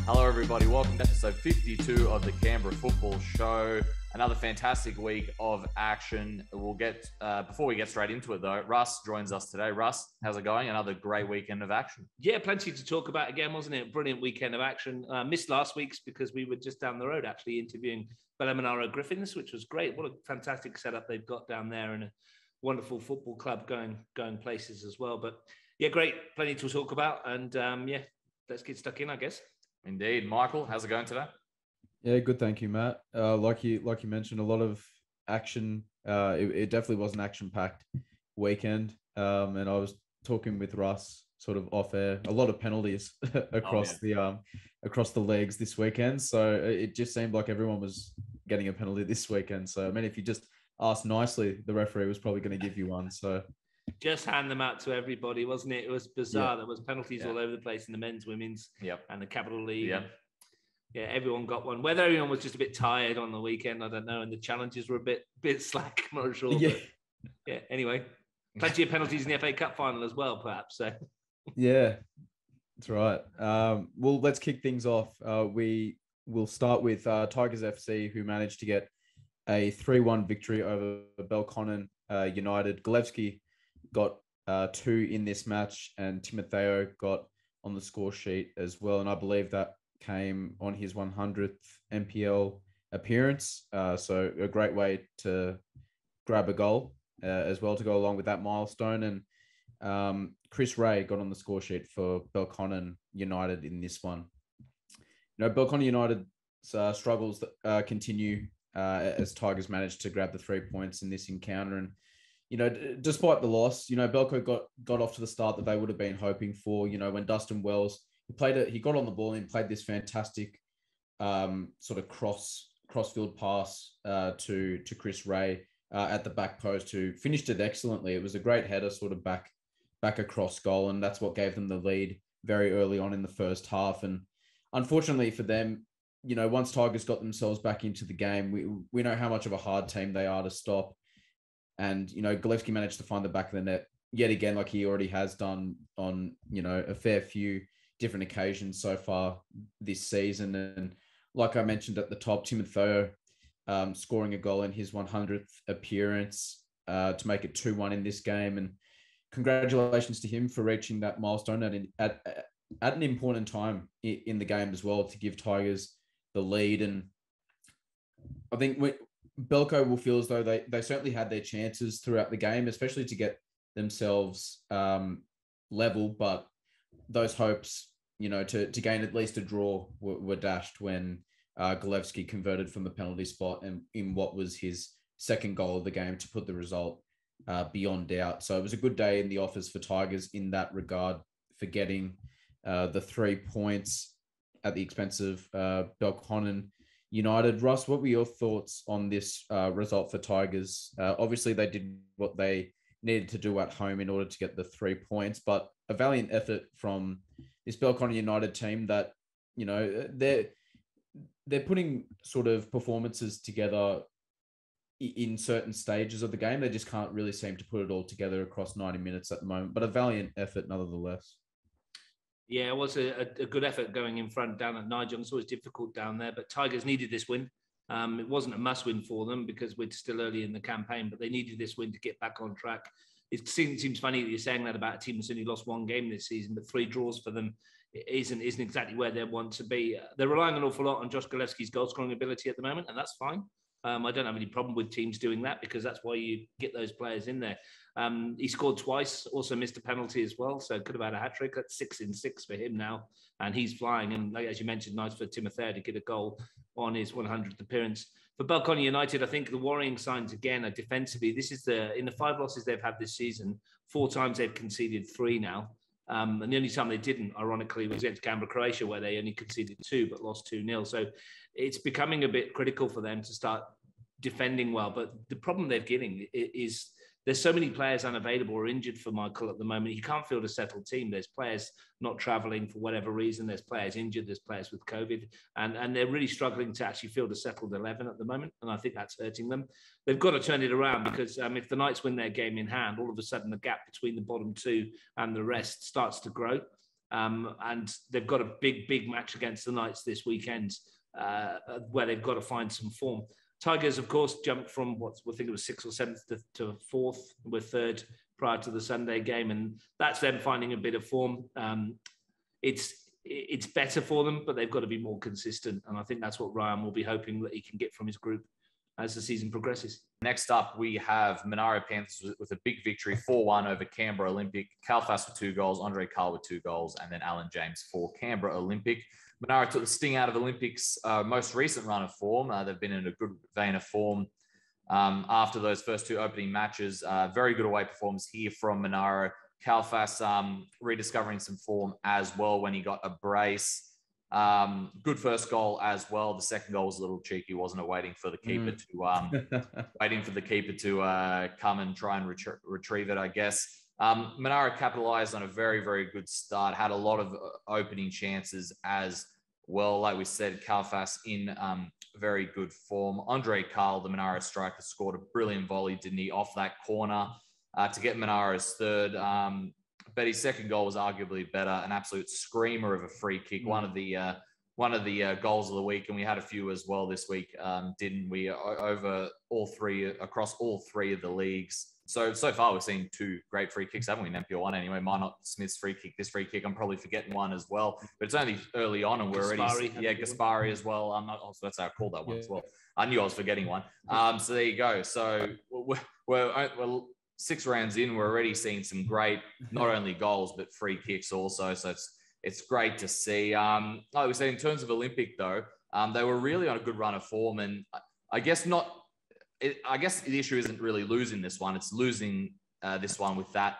Hello, everybody. Welcome to episode 52 of the Canberra Football Show. Another fantastic week of action. We'll get before we get straight into it, though. Russ joins us today. Russ, how's it going? Another great weekend of action. Yeah, plenty to talk about again, wasn't it? Brilliant weekend of action. Missed last week's because we were just down the road actually interviewing Monaro Griffins, which was great. What a fantastic setup they've got down there, and a wonderful football club going places as well. But yeah, great, plenty to talk about, and yeah, let's get stuck in, I guess. Indeed. Michael, how's it going today? Yeah, good. Thank you, Matt. Like you mentioned, a lot of action. It definitely was an action-packed weekend. And I was talking with Russ sort of off air. A lot of penalties across the legs this weekend. So it just seemed like everyone was getting a penalty this weekend. So I mean, if you just asked nicely, the referee was probably going to give you one. So just hand them out to everybody, wasn't it? It was bizarre. There was penalties all over the place in the men's, women's, and the Capital League. Yeah, everyone got one. Whether everyone was just a bit tired on the weekend, I don't know. And the challenges were a bit slack. I'm not sure. Yeah. Yeah. Anyway, plenty of penalties in the FA Cup final as well, perhaps. So. Yeah, that's right. Well, let's kick things off. We will start with Tigers FC, who managed to get a 3-1 victory over Belconnen United. Galevsky got 2 in this match, and Timotheo got on the score sheet as well. And I believe that came on his 100th NPL appearance. So a great way to grab a goal as well to go along with that milestone. And Chris Ray got on the score sheet for Belconnen United in this one. You know, Belconnen United's struggles continue as Tigers managed to grab the 3 points in this encounter. And, you know, despite the loss, you know, Belco got off to the start that they would have been hoping for. You know, when Dustin Wells, he got on the ball and played this fantastic sort of crossfield pass to Chris Ray at the back post, who finished it excellently. It was a great header sort of back across goal, and that's what gave them the lead very early on in the first half. And unfortunately for them, you know, once Tigers got themselves back into the game, we know how much of a hard team they are to stop. And, you know, Galevsky managed to find the back of the net yet again, like he already has done on, you know, a fair few different occasions so far this season. And like I mentioned at the top, Timotheo scoring a goal in his 100th appearance to make it 2-1 in this game. And congratulations to him for reaching that milestone at an important time in the game as well, to give Tigers the lead. And I think Belco will feel as though they certainly had their chances throughout the game, especially to get themselves level. But those hopes, you know, to gain at least a draw were dashed when Galevsky converted from the penalty spot and in what was his second goal of the game to put the result beyond doubt. So it was a good day in the office for Tigers in that regard, for getting the 3 points at the expense of Belconnen United. Russ, what were your thoughts on this result for Tigers? Obviously, they did what they needed to do at home in order to get the 3 points, but a valiant effort from this Belconnen United team that, you know, they're putting sort of performances together in certain stages of the game. They just can't really seem to put it all together across 90 minutes at the moment, but a valiant effort nonetheless. Yeah, it was a good effort going in front down at Nigel. It's always difficult down there, but Tigers needed this win. It wasn't a must-win for them because we're still early in the campaign, but they needed this win to get back on track. It seems funny that you're saying that about a team that's only lost 1 game this season, but 3 draws for them isn't exactly where they want to be. They're relying an awful lot on Josh Galevsky's goal-scoring ability at the moment, and that's fine. I don't have any problem with teams doing that because that's why you get those players in there. He scored twice, also missed a penalty as well, so could have had a hat-trick. That's 6 in 6 for him now, and he's flying. And like, as you mentioned, nice for Timotheo to get a goal on his 100th appearance. For Belconnen United, I think the worrying signs again are defensively. This is in the 5 losses they've had this season, 4 times they've conceded 3 now. And the only time they didn't, ironically, was against Canberra, Croatia, where they only conceded 2 but lost 2-0. So it's becoming a bit critical for them to start defending well. But the problem they're getting is there's so many players unavailable or injured for Michael at the moment. He can't field a settled team. There's players not travelling for whatever reason. There's players injured. There's players with COVID. And they're really struggling to actually field a settled 11 at the moment. And I think that's hurting them. They've got to turn it around because if the Knights win their game in hand, all of a sudden the gap between the bottom 2 and the rest starts to grow. And they've got a big match against the Knights this weekend, where they've got to find some form. Tigers, of course, jumped from I think it was 6th or 7th to 4th. We're 3rd prior to the Sunday game, and that's them finding a bit of form. It's better for them, but they've got to be more consistent, and I think that's what Ryan will be hoping that he can get from his group as the season progresses. Next up, we have Monaro Panthers with a big victory, 4-1 over Canberra Olympic. Calfas with 2 goals, Andre Carl with 2 goals, and then Alan James for Canberra Olympic. Monaro took the sting out of Olympics' most recent run of form. They've been in a good vein of form after those first 2 opening matches. Very good away performance here from Monaro. Calfas rediscovering some form as well when he got a brace. Good first goal as well. The second goal was a little cheeky, wasn't it? Waiting for the keeper to come and try and retrieve it, I guess. Monaro capitalized on a very, very good start. Had a lot of opening chances as well. Like we said, Calfas in very good form. Andre Carl, the Monaro striker, scored a brilliant volley, didn't he, off that corner to get Monaro's 3rd. But his second goal was arguably better, an absolute screamer of a free kick. One of the goals of the week, and we had a few as well this week, didn't we? Over all 3, across all 3 of the leagues. So far we've seen 2 great free kicks, haven't we? In NPL1 anyway. Minot Smith's free kick, this free kick. I'm probably forgetting one as well, but it's only early on, and we're already Gaspari as well. So that's how I called that one as well. I knew I was forgetting one. So there you go. So we're 6 rounds in, we're already seeing some great, not only goals, but free kicks also. So it's great to see. Like we said, in terms of Olympic, though, they were really on a good run of form. And I guess the issue isn't really losing this one. It's losing this one with that,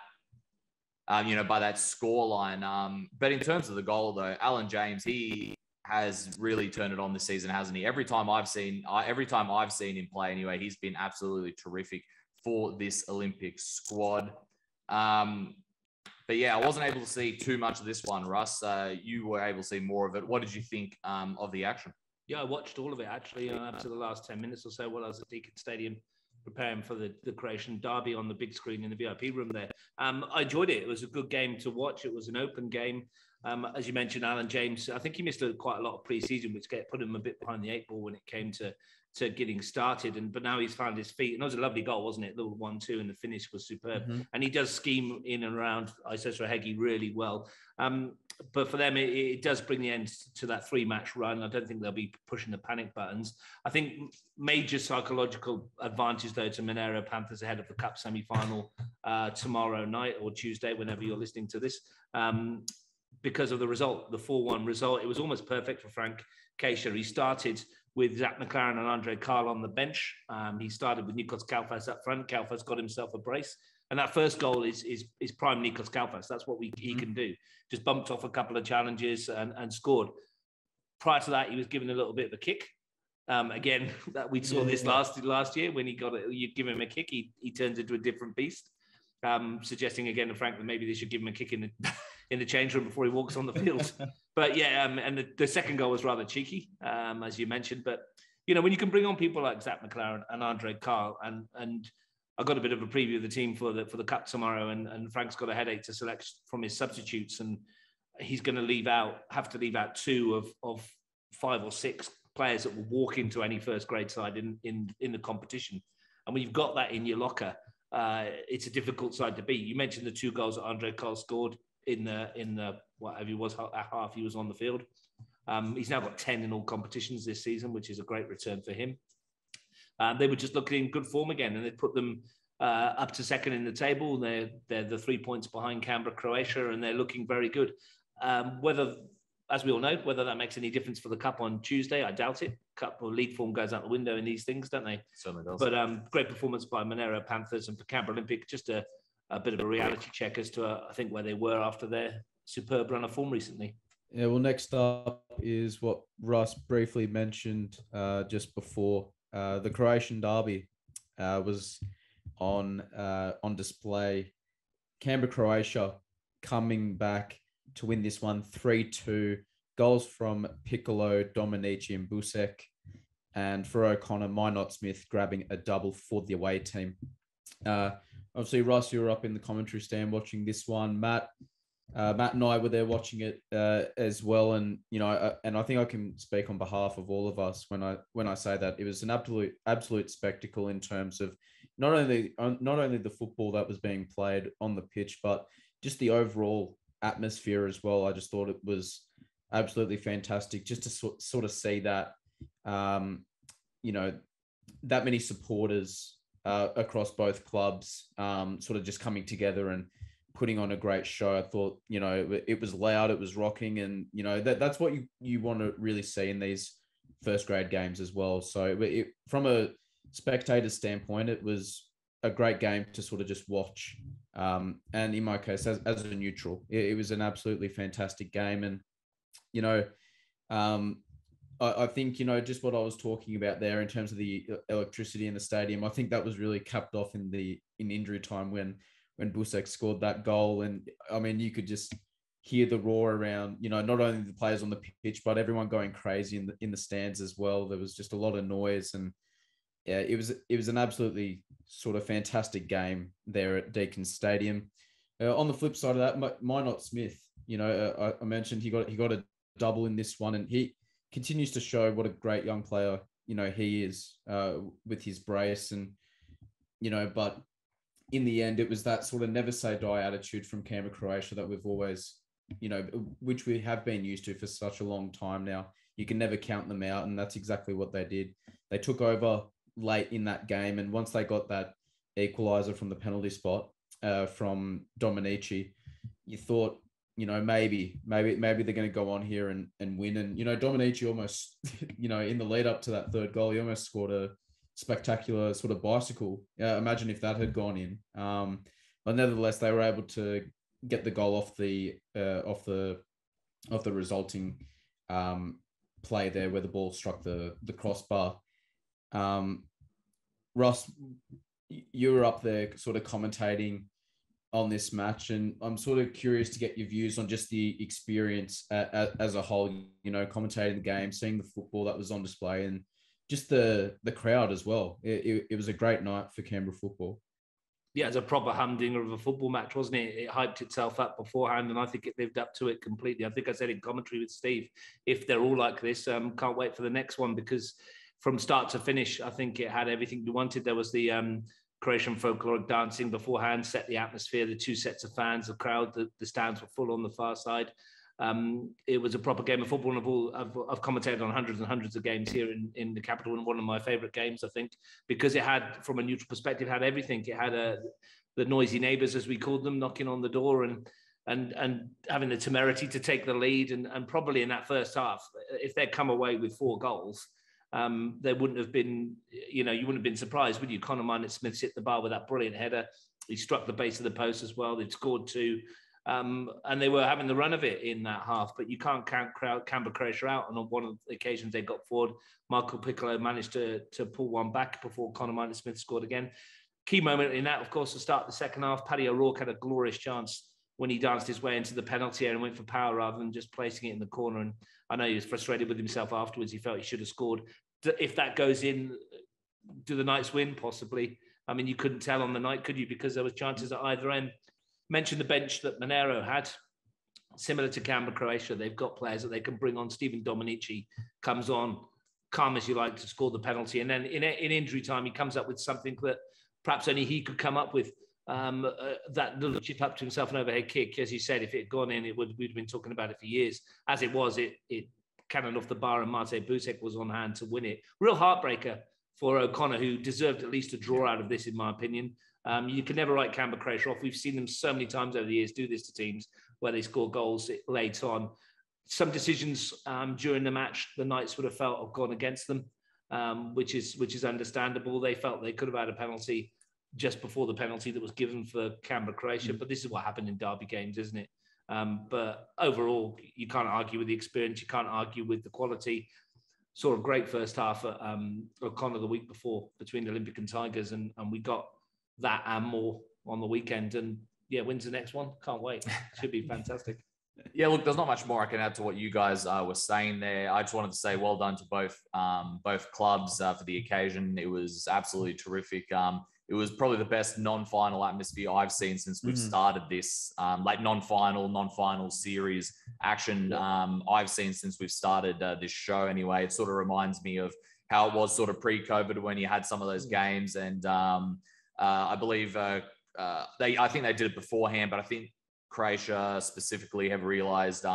by that scoreline. But in terms of the goal, though, Alan James, he has really turned it on this season, hasn't he? Every time I've seen him play anyway, he's been absolutely terrific for this Olympic squad. But yeah, I wasn't able to see too much of this one, Russ. You were able to see more of it. What did you think of the action? Yeah, I watched all of it actually up to the last 10 minutes or so while I was at Deakin Stadium preparing for the Croatian derby on the big screen in the VIP room there. I enjoyed it. It was a good game to watch. It was an open game. As you mentioned, Alan James, I think he missed quite a lot of pre-season, which put him a bit behind the 8 ball when it came to getting started. But now he's found his feet. And it was a lovely goal, wasn't it? Little 1-2, and the finish was superb. Mm-hmm. And he does scheme in and around Isesra Hegi really well. But for them, it does bring the end to that 3-match run. I don't think they'll be pushing the panic buttons. I think major psychological advantage, though, to Monaro Panthers ahead of the Cup semi-final tomorrow night or Tuesday, whenever you're listening to this, because of the result, the 4-1 result. It was almost perfect for Frank Keisha. He started with Zach McLaren and Andre Carl on the bench. He started with Nikos Kalfas up front. Kalfas got himself a brace. And that first goal is prime Nikos Kalfas. That's what he can do. Just bumped off a couple of challenges and scored. Prior to that, he was given a little bit of a kick. Again, that we saw this last year when you give him a kick, he turns into a different beast. Suggesting again to Frank that maybe they should give him a kick in the change room before he walks on the field. But yeah, and the second goal was rather cheeky, as you mentioned. But when you can bring on people like Zach McLaren and Andre Carl, and I got a bit of a preview of the team for the Cup tomorrow, and Frank's got a headache to select from his substitutes, and he's going to have to leave out 2 of 5 or 6 players that will walk into any first grade side in the competition. And when you've got that in your locker, it's a difficult side to beat. You mentioned the 2 goals that Andre Carl scored in the whatever he was at half he was on the field. He's now got 10 in all competitions this season, which is a great return for him. They were just looking in good form again, and they put them up to second in the table. They're the 3 points behind Canberra, Croatia, and they're looking very good. Whether, as we all know, whether that makes any difference for the Cup on Tuesday, I doubt it. Cup or league form goes out the window in these things, don't they? Certainly does. But great performance by Monaro Panthers, and for Canberra Olympic, just a bit of a reality check as to, I think, where they were after their superb run of form recently. Yeah, well, next up is what Russ briefly mentioned just before. The Croatian derby was on display. Canberra, Croatia coming back to win this one 3-2. Goals from Piccolo, Dominici and Busek. And for O'Connor, Minot Smith grabbing a double for the away team. Obviously, Russ, you were up in the commentary stand watching this one. Matt, Matt and I were there watching it as well, and and I think I can speak on behalf of all of us when I say that it was an absolute spectacle in terms of not only the football that was being played on the pitch, but just the overall atmosphere as well. I just thought it was absolutely fantastic just to sort of see that, that many supporters across both clubs sort of just coming together and putting on a great show. I thought, it was loud, it was rocking, and that's what you want to really see in these first grade games as well. So from a spectator standpoint, it was a great game to sort of just watch. And in my case, as a neutral, it was an absolutely fantastic game. And I think, just what I was talking about there in terms of the electricity in the stadium, I think that was really capped off in injury time when Busek scored that goal. And I mean, you could just hear the roar around, not only the players on the pitch, but everyone going crazy in the stands as well. There was just a lot of noise, and yeah, it was an absolutely sort of fantastic game there at Deakin Stadium. On the flip side of that, Minot Smith, I mentioned he got a double in this one, and he continues to show what a great young player, he is with his brace. And, but in the end, it was that sort of never say die attitude from Canberra, Croatia that we've always, which we have been used to for such a long time now. You can never count them out. And that's exactly what they did. They took over late in that game. And once they got that equalizer from the penalty spot from Dominici, you thought, maybe they're going to go on here and win. And, Dominici almost, in the lead up to that third goal, he almost scored a spectacular sort of bicycle. Imagine if that had gone in. But nevertheless, they were able to get the goal off the resulting play there where the ball struck the crossbar. Russ, you were up there sort of commentating on this match, and I'm sort of curious to get your views on just the experience as a whole, commentating the game, seeing the football that was on display, and just the crowd as well. It was a great night for Canberra football. Yeah, it's a proper humdinger of a football match, wasn't it? It hyped itself up beforehand, and I think it lived up to it completely. I think I said in commentary with Steve, if they're all like this, can't wait for the next one, because from start to finish, I think it had everything you wanted. There was the Croatian folkloric dancing beforehand, set the atmosphere, the two sets of fans, the crowd, the stands were full on the far side. It was a proper game of football, and I've commentated on hundreds and hundreds of games here in the capital, and one of my favourite games, I think, because it had, from a neutral perspective, had everything. It had the noisy neighbours, as we called them, knocking on the door and having the temerity to take the lead, and probably in that first half, if they'd come away with 4 goals, there wouldn't have been, you wouldn't have been surprised, would you? Conor Minot-Smith hit the bar with that brilliant header. He struck the base of the post as well. They'd scored 2. And they were having the run of it in that half, but you can't count Canberra Croatia out. And on one of the occasions they got forward, Michael Piccolo managed to pull one back before Conor Minot-Smith scored again. Key moment in that, of course, to start the second half, Paddy O'Rourke had a glorious chance when he danced his way into the penalty area and went for power rather than just placing it in the corner. And I know he was frustrated with himself afterwards. He felt he should have scored. If that goes in, do the Knights win? Possibly. I mean, you couldn't tell on the night, could you? Because there was chances at either end. Mentioned the bench that Monaro had, similar to Canberra, Croatia. They've got players that they can bring on. Stephen Dominici comes on, calm as you like, to score the penalty. And then in injury time, he comes up with something that perhaps only he could come up with, that little chip up to himself, an overhead kick. As you said, if it had gone in, we'd have been talking about it for years. As it was, it cannoned off the bar, and Mate Busek was on hand to win it. Real heartbreaker for O'Connor, who deserved at least a draw out of this, in my opinion. You can never write Canberra Croatia off. We've seen them so many times over the years do this to teams where they score goals late on. Some decisions during the match, the Knights would have felt have gone against them, which is understandable. They felt they could have had a penalty just before the penalty that was given for Canberra Croatia. But this is what happened in derby games, isn't it? But overall, you can't argue with the experience. You can't argue with the quality. Saw a great first half at O'Connor the week before between the Olympic and Tigers, and we got that and more on the weekend. And yeah, wins the next one. Can't wait. Should be fantastic. Yeah, look, there's not much more I can add to what you guys were saying there. I just wanted to say well done to both clubs for the occasion. It was absolutely terrific. it was probably the best non-final atmosphere I've seen since we've started this, like non-final series action I've seen since we've started this show anyway. It sort of reminds me of how it was sort of pre-COVID when you had some of those games. And I believe I think they did it beforehand, but I think Croatia specifically have realized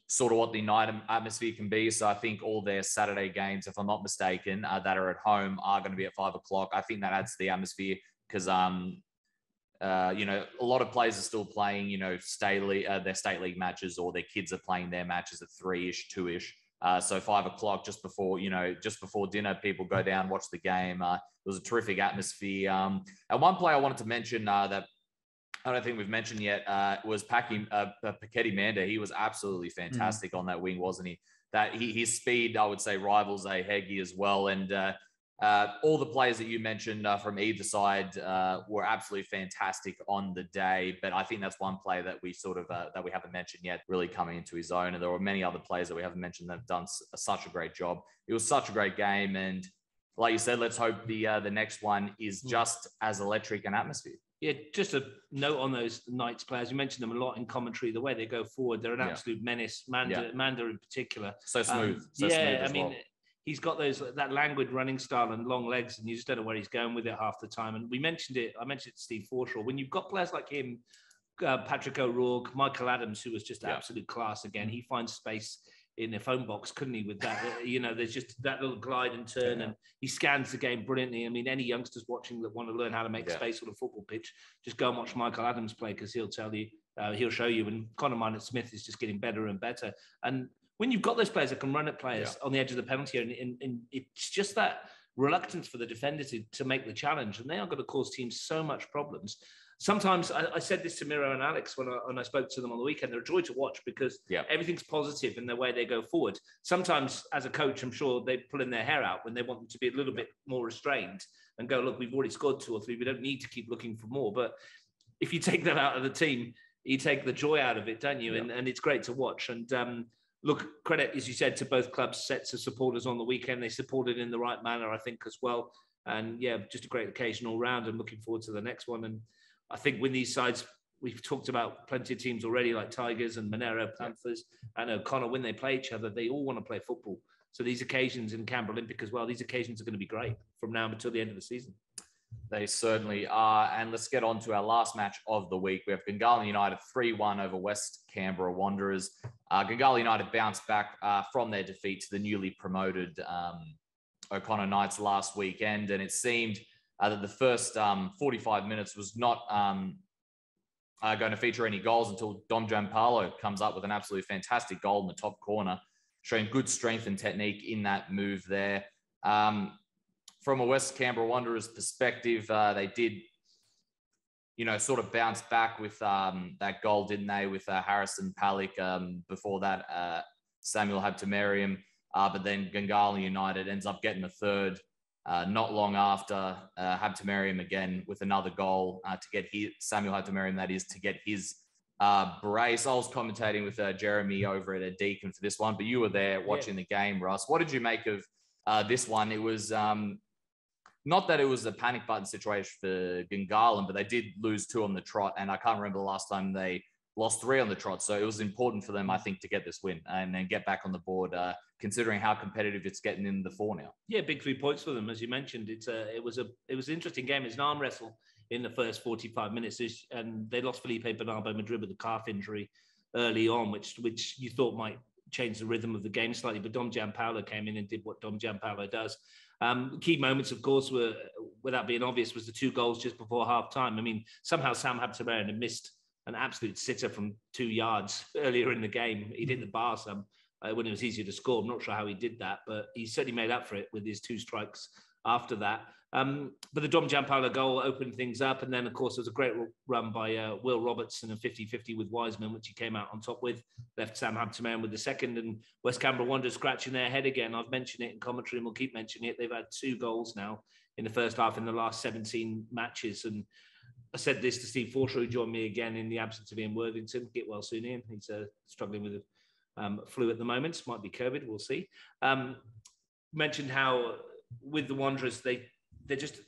sort of what the night atmosphere can be. So I think all their Saturday games, if I'm not mistaken, that are at home are going to be at 5 o'clock. I think that adds to the atmosphere because, you know, a lot of players are still playing, you know, their state league matches, or their kids are playing their matches at 3-ish, 2-ish. So 5 o'clock, just before dinner, people go down, watch the game. It was a terrific atmosphere. And one player I wanted to mention that I don't think we've mentioned yet was Paketti Manda. He was absolutely fantastic on that wing, wasn't he? His speed, I would say, rivals a Hegi as well. And all the players that you mentioned from either side were absolutely fantastic on the day. But I think that's one player that we haven't mentioned yet, really coming into his own. And there were many other players that we haven't mentioned that have done such a great job. It was such a great game, and like you said, let's hope the next one is just as electric an atmosphere. Yeah, just a note on those Knights players. You mentioned them a lot in commentary. The way they go forward, they're an absolute menace. Manda in particular. So smooth. I mean, he's got that languid running style and long legs, and you just don't know where he's going with it half the time. And I mentioned it to Steve Forshaw. When you've got players like him, Patrick O'Rourke, Michael Adams, who was just absolute class again, he finds space in the phone box, couldn't he, with that? You know, there's just that little glide and turn, and he scans the game brilliantly. I mean, any youngsters watching that want to learn how to make space on a football pitch, just go and watch Michael Adams play, because he'll tell you, he'll show you. And Conor Minot-Smith is just getting better and better. And when you've got those players that can run at players on the edge of the penalty area, and it's just that reluctance for the defender to make the challenge, and they are going to cause teams so much problems. Sometimes I said this to Miro and Alex when I spoke to them on the weekend. They're a joy to watch because everything's positive in the way they go forward. Sometimes, as a coach, I'm sure they pull in their hair out when they want them to be a little bit more restrained and go, look, we've already scored 2 or 3. We don't need to keep looking for more. But if you take that out of the team, you take the joy out of it, don't you? And it's great to watch. And look, credit, as you said, to both clubs' sets of supporters on the weekend. They supported in the right manner, I think, as well. And just a great occasion all round, and looking forward to the next one. And I think with these sides, we've talked about plenty of teams already, like Tigers and Monaro, Panthers, and O'Connor. When they play each other, they all want to play football. So these occasions in Canberra Olympic as well, these occasions are going to be great from now until the end of the season. They certainly are. And let's get on to our last match of the week. We have Gungahlin United 3-1 over West Canberra Wanderers. Gungahlin United bounced back from their defeat to the newly promoted O'Connor Knights last weekend, and it seemed that the first 45 minutes was not going to feature any goals until Dom Giampaolo comes up with an absolutely fantastic goal in the top corner, showing good strength and technique in that move there. From a West Canberra Wanderers perspective, they did, sort of bounce back with that goal, didn't they, with Harrison Palick. Before that, Samuel Habtemariam. But then Gungahlin United ends up getting the third not long after. Habtemariam again with another goal to get Samuel Habtemariam, that is, to get his brace. I was commentating with Jérémy over at Deacon for this one, but you were there watching the game, Russ. What did you make of this one? It was not that it was a panic button situation for Gungahlin, but they did lose 2 on the trot, and I can't remember the last time they lost 3 on the trot. So it was important for them, I think, to get this win and then get back on the board, considering how competitive it's getting in the 4 now. Yeah, big 3 points for them, as you mentioned. It was an interesting game. It's an arm wrestle in the first 45 minutes, and they lost Felipe Bernardo Madrid with a calf injury early on, which you thought might change the rhythm of the game slightly. But Dom Giampaolo came in and did what Dom Giampaolo does. Key moments, of course, were, without being obvious, was the 2 goals just before half time. I mean, somehow Sam Habtemariam had missed an absolute sitter from 2 yards earlier in the game. He hit the bar some when it was easier to score. I'm not sure how he did that, but he certainly made up for it with his 2 strikes after that. But the Dom Giampaolo goal opened things up. And then, of course, there was a great run by Will Robertson, a 50-50 with Wiseman, which he came out on top with, left Sam Habtemariam with the second. And West Canberra Wanderers scratching their head again. I've mentioned it in commentary and we'll keep mentioning it. They've had 2 goals now in the first half in the last 17 matches. And I said this to Steve Forshaw, who joined me again in the absence of Ian Worthington. Get well soon, Ian. He's struggling with flu at the moment. Might be COVID. We'll see. Mentioned how with the Wanderers, they're just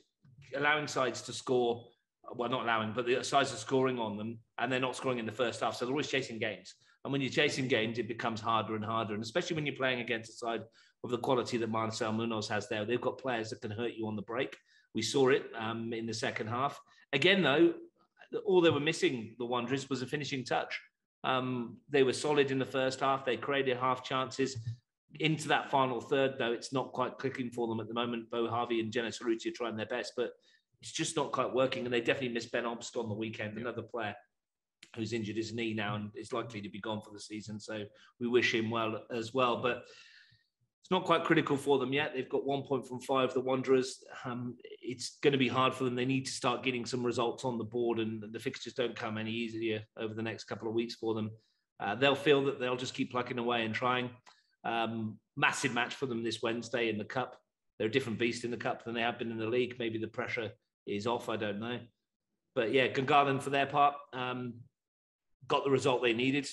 allowing sides to score, well, not allowing, but the sides are scoring on them, and they're not scoring in the first half. So they're always chasing games. And when you're chasing games, it becomes harder and harder. And especially when you're playing against a side of the quality that Marcel Munoz has there, they've got players that can hurt you on the break. We saw it in the second half. Again, though, all they were missing, the Wanderers, was a finishing touch. They were solid in the first half. They created half chances. Into that final third, though, it's not quite clicking for them at the moment. Bo Harvey and Jenna Cerruti are trying their best, but it's just not quite working. And they definitely missed Ben Obst on the weekend, another player who's injured his knee now and is likely to be gone for the season. So we wish him well as well. But it's not quite critical for them yet. They've got 1 point from 5, the Wanderers. It's going to be hard for them. They need to start getting some results on the board, and the fixtures don't come any easier over the next couple of weeks for them. They'll feel that they'll just keep plucking away and trying. Massive match for them this Wednesday in the Cup. They're a different beast in the Cup than they have been in the league. Maybe the pressure is off, I don't know. But yeah, Gungahlin, for their part, got the result they needed.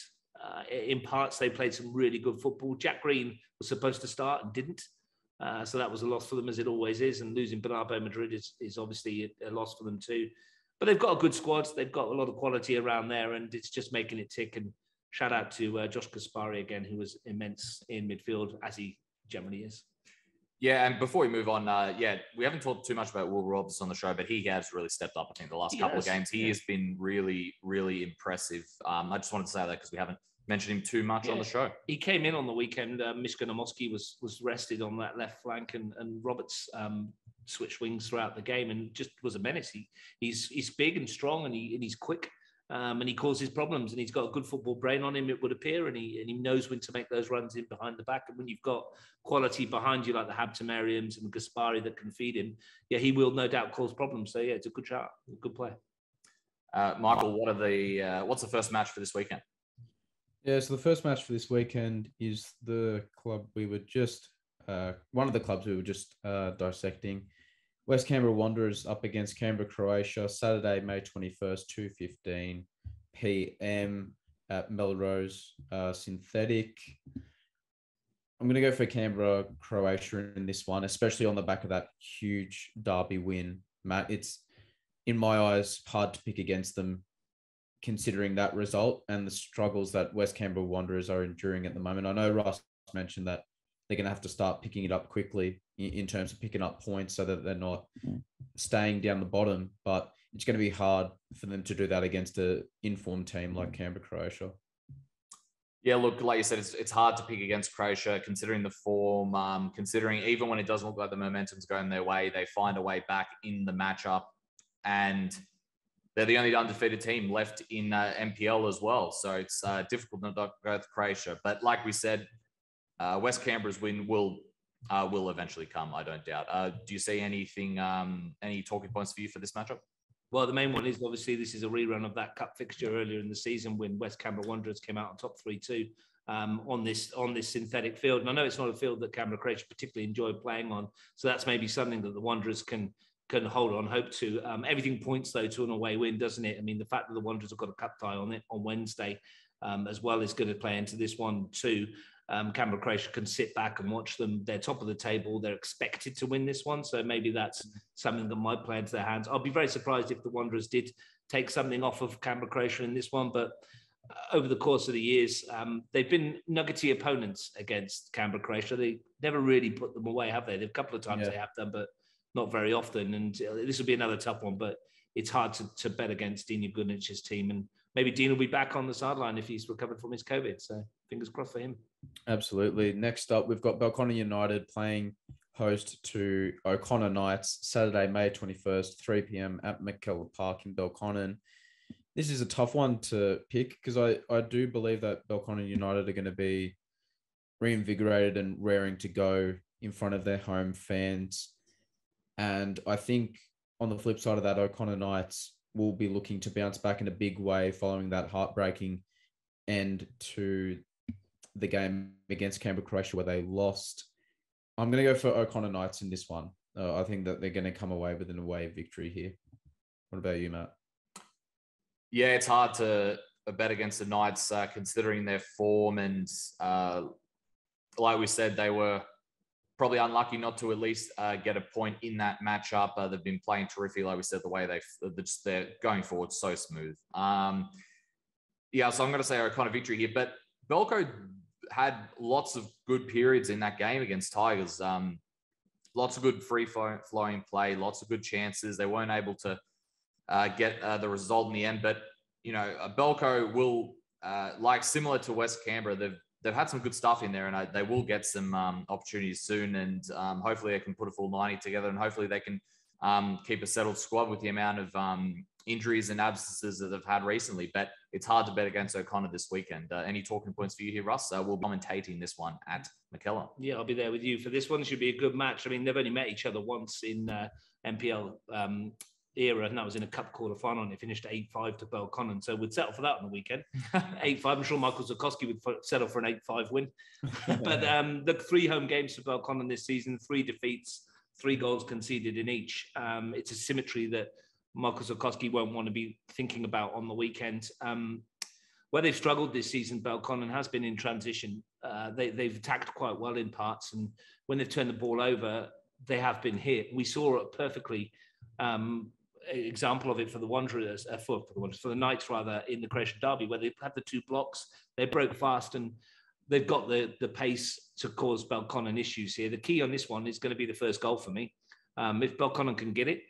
In parts, they played some really good football. Jack Green was supposed to start and didn't. So that was a loss for them, as it always is. And losing Bernardo Madrid is obviously a loss for them too. But they've got a good squad. They've got a lot of quality around there, and it's just making it tick. And shout out to Josh Gaspari again, who was immense in midfield, as he generally is. Yeah, and before we move on, we haven't talked too much about Will Roberts on the show, but he has really stepped up. I think the last couple of games, he has been really, really impressive. I just wanted to say that because we haven't mentioned him too much on the show. He came in on the weekend. Mishka Namoski was rested on that left flank, and Roberts switched wings throughout the game and just was a menace. He's big and strong, and he's quick. And he causes problems, and he's got a good football brain on him, it would appear, and he knows when to make those runs in behind the back. And when you've got quality behind you like the Habtemariams and Gaspari that can feed him, he will no doubt cause problems. So it's a good shot, a good play. Michael, what's the first match for this weekend? Yeah, so the first match for this weekend is the club we were just one of the clubs we were just dissecting. West Canberra Wanderers up against Canberra, Croatia, Saturday, May 21st, 2:15 p.m. at Melrose Synthetic. I'm going to go for Canberra, Croatia in this one, especially on the back of that huge derby win. Matt, it's, in my eyes, hard to pick against them considering that result and the struggles that West Canberra Wanderers are enduring at the moment. I know Russ mentioned that they're going to have to start picking it up quickly in terms of picking up points so that they're not staying down the bottom. But it's going to be hard for them to do that against an informed team like Canberra, Croatia. Yeah, look, like you said, it's hard to pick against Croatia, considering the form, considering even when it doesn't look like the momentum's going their way, they find a way back in the matchup. And they're the only undefeated team left in NPL as well. So it's difficult not to go with Croatia. But like we said, West Canberra's win will eventually come, I don't doubt. Do you see anything, any talking points for you for this matchup? Well, the main one is obviously this is a rerun of that cup fixture earlier in the season when West Canberra Wanderers came out on top 3-2 on this synthetic field. And I know it's not a field that Canberra Croatia particularly enjoyed playing on, so that's maybe something that the Wanderers can hold on hope to. Everything points though to an away win, doesn't it? I mean, the fact that the Wanderers have got a cup tie on it on Wednesday as well is going to play into this one too. Canberra Croatia can sit back and watch them. They're top of the table. They're expected to win this one. So maybe that's something that might play into their hands. I'll be very surprised if the Wanderers did take something off of Canberra Croatia in this one. But over the course of the years, they've been nuggety opponents against Canberra Croatia. They never really put them away, have they? A couple of times they have done, but not very often. And this will be another tough one, but it's hard to bet against Dean Gunic's team. And maybe Dean will be back on the sideline if he's recovered from his COVID. So fingers crossed for him. Absolutely. Next up, we've got Belconnen United playing host to O'Connor Knights, Saturday, May 21st, 3 p.m. at McKellar Park in Belconnen. This is a tough one to pick because I do believe that Belconnen United are going to be reinvigorated and raring to go in front of their home fans. And I think on the flip side of that, O'Connor Knights will be looking to bounce back in a big way following that heartbreaking end to the game against Canberra Croatia where they lost. I'm going to go for O'Connor Knights in this one. I think that they're going to come away with an away victory here. What about you, Matt? Yeah, it's hard to bet against the Knights considering their form. And like we said, they were probably unlucky not to at least get a point in that matchup. They've been playing terrific, like we said, the way they're going forward so smooth. So I'm going to say O'Connor victory here, but Belco had lots of good periods in that game against Tigers. Lots of good free-flowing play, lots of good chances. They weren't able to get the result in the end, but Belco will, similar to West Canberra, they've had some good stuff in there, and they will get some opportunities soon, and hopefully they can put a full 90 together, and hopefully they can keep a settled squad with the amount of injuries and absences that they've had recently. But it's hard to bet against O'Connor this weekend. Any talking points for you here, Russ? We'll be commentating this one at McKellar. Yeah, I'll be there with you for this one. It should be a good match. I mean, they've only met each other once in NPL era, and that was in a cup quarter final, and it finished 8-5 to Belconnen. So we'd settle for that on the weekend. 8-5. I'm sure Michael Zukowski would settle for an 8-5 win. But the 3 home games for Belconnen this season, 3 defeats, 3 goals conceded in each. It's a symmetry that Michael Zukowski won't want to be thinking about on the weekend. Where they've struggled this season, Belconnen has been in transition. They've attacked quite well in parts, and when they've turned the ball over, they have been hit. We saw it perfectly. Example of it for the Wanderers, for the Knights rather, in the Croatia derby, where they had the 2 blocks, they broke fast, and they've got the pace to cause Belconnen issues here. The key on this one is going to be the first goal for me. If Belconnen can get it,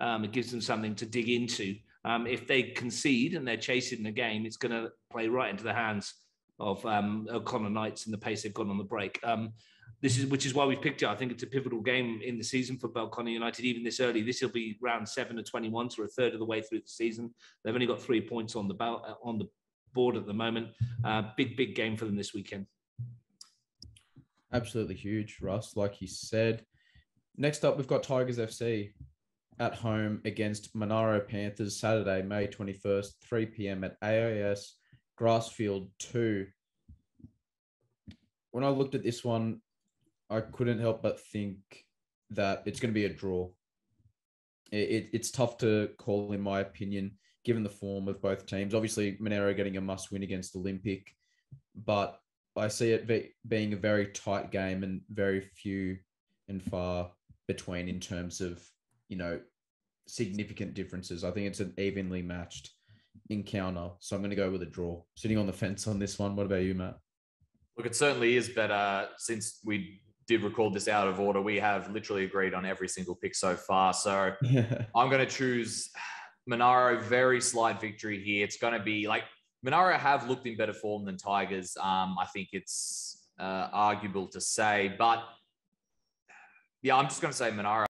it gives them something to dig into. If they concede and they're chasing the game, it's going to play right into the hands of O'Connor Knights and the pace they've got on the break. Which is why we've picked it. I think it's a pivotal game in the season for Belconnen United, even this early. This will be round 7 of 21, so a third of the way through the season. They've only got 3 points on the board at the moment. Big game for them this weekend. Absolutely huge, Russ, like you said. Next up, we've got Tigers FC at home against Monaro Panthers, Saturday, May 21st, 3 p.m. at AIS Grassfield 2. When I looked at this one, I couldn't help but think that it's going to be a draw. It's tough to call, in my opinion, given the form of both teams. Obviously, Monaro getting a must-win against Olympic, but I see it being a very tight game and very few and far between in terms of, significant differences. I think it's an evenly matched encounter, so I'm going to go with a draw. Sitting on the fence on this one. What about you, Matt? Look, it certainly is better. Since we did record this out of order, we have literally agreed on every single pick so far. So I'm going to choose Monaro. Very slight victory here. It's going to be Monaro have looked in better form than Tigers. I think it's arguable to say, but yeah, I'm just going to say Monaro.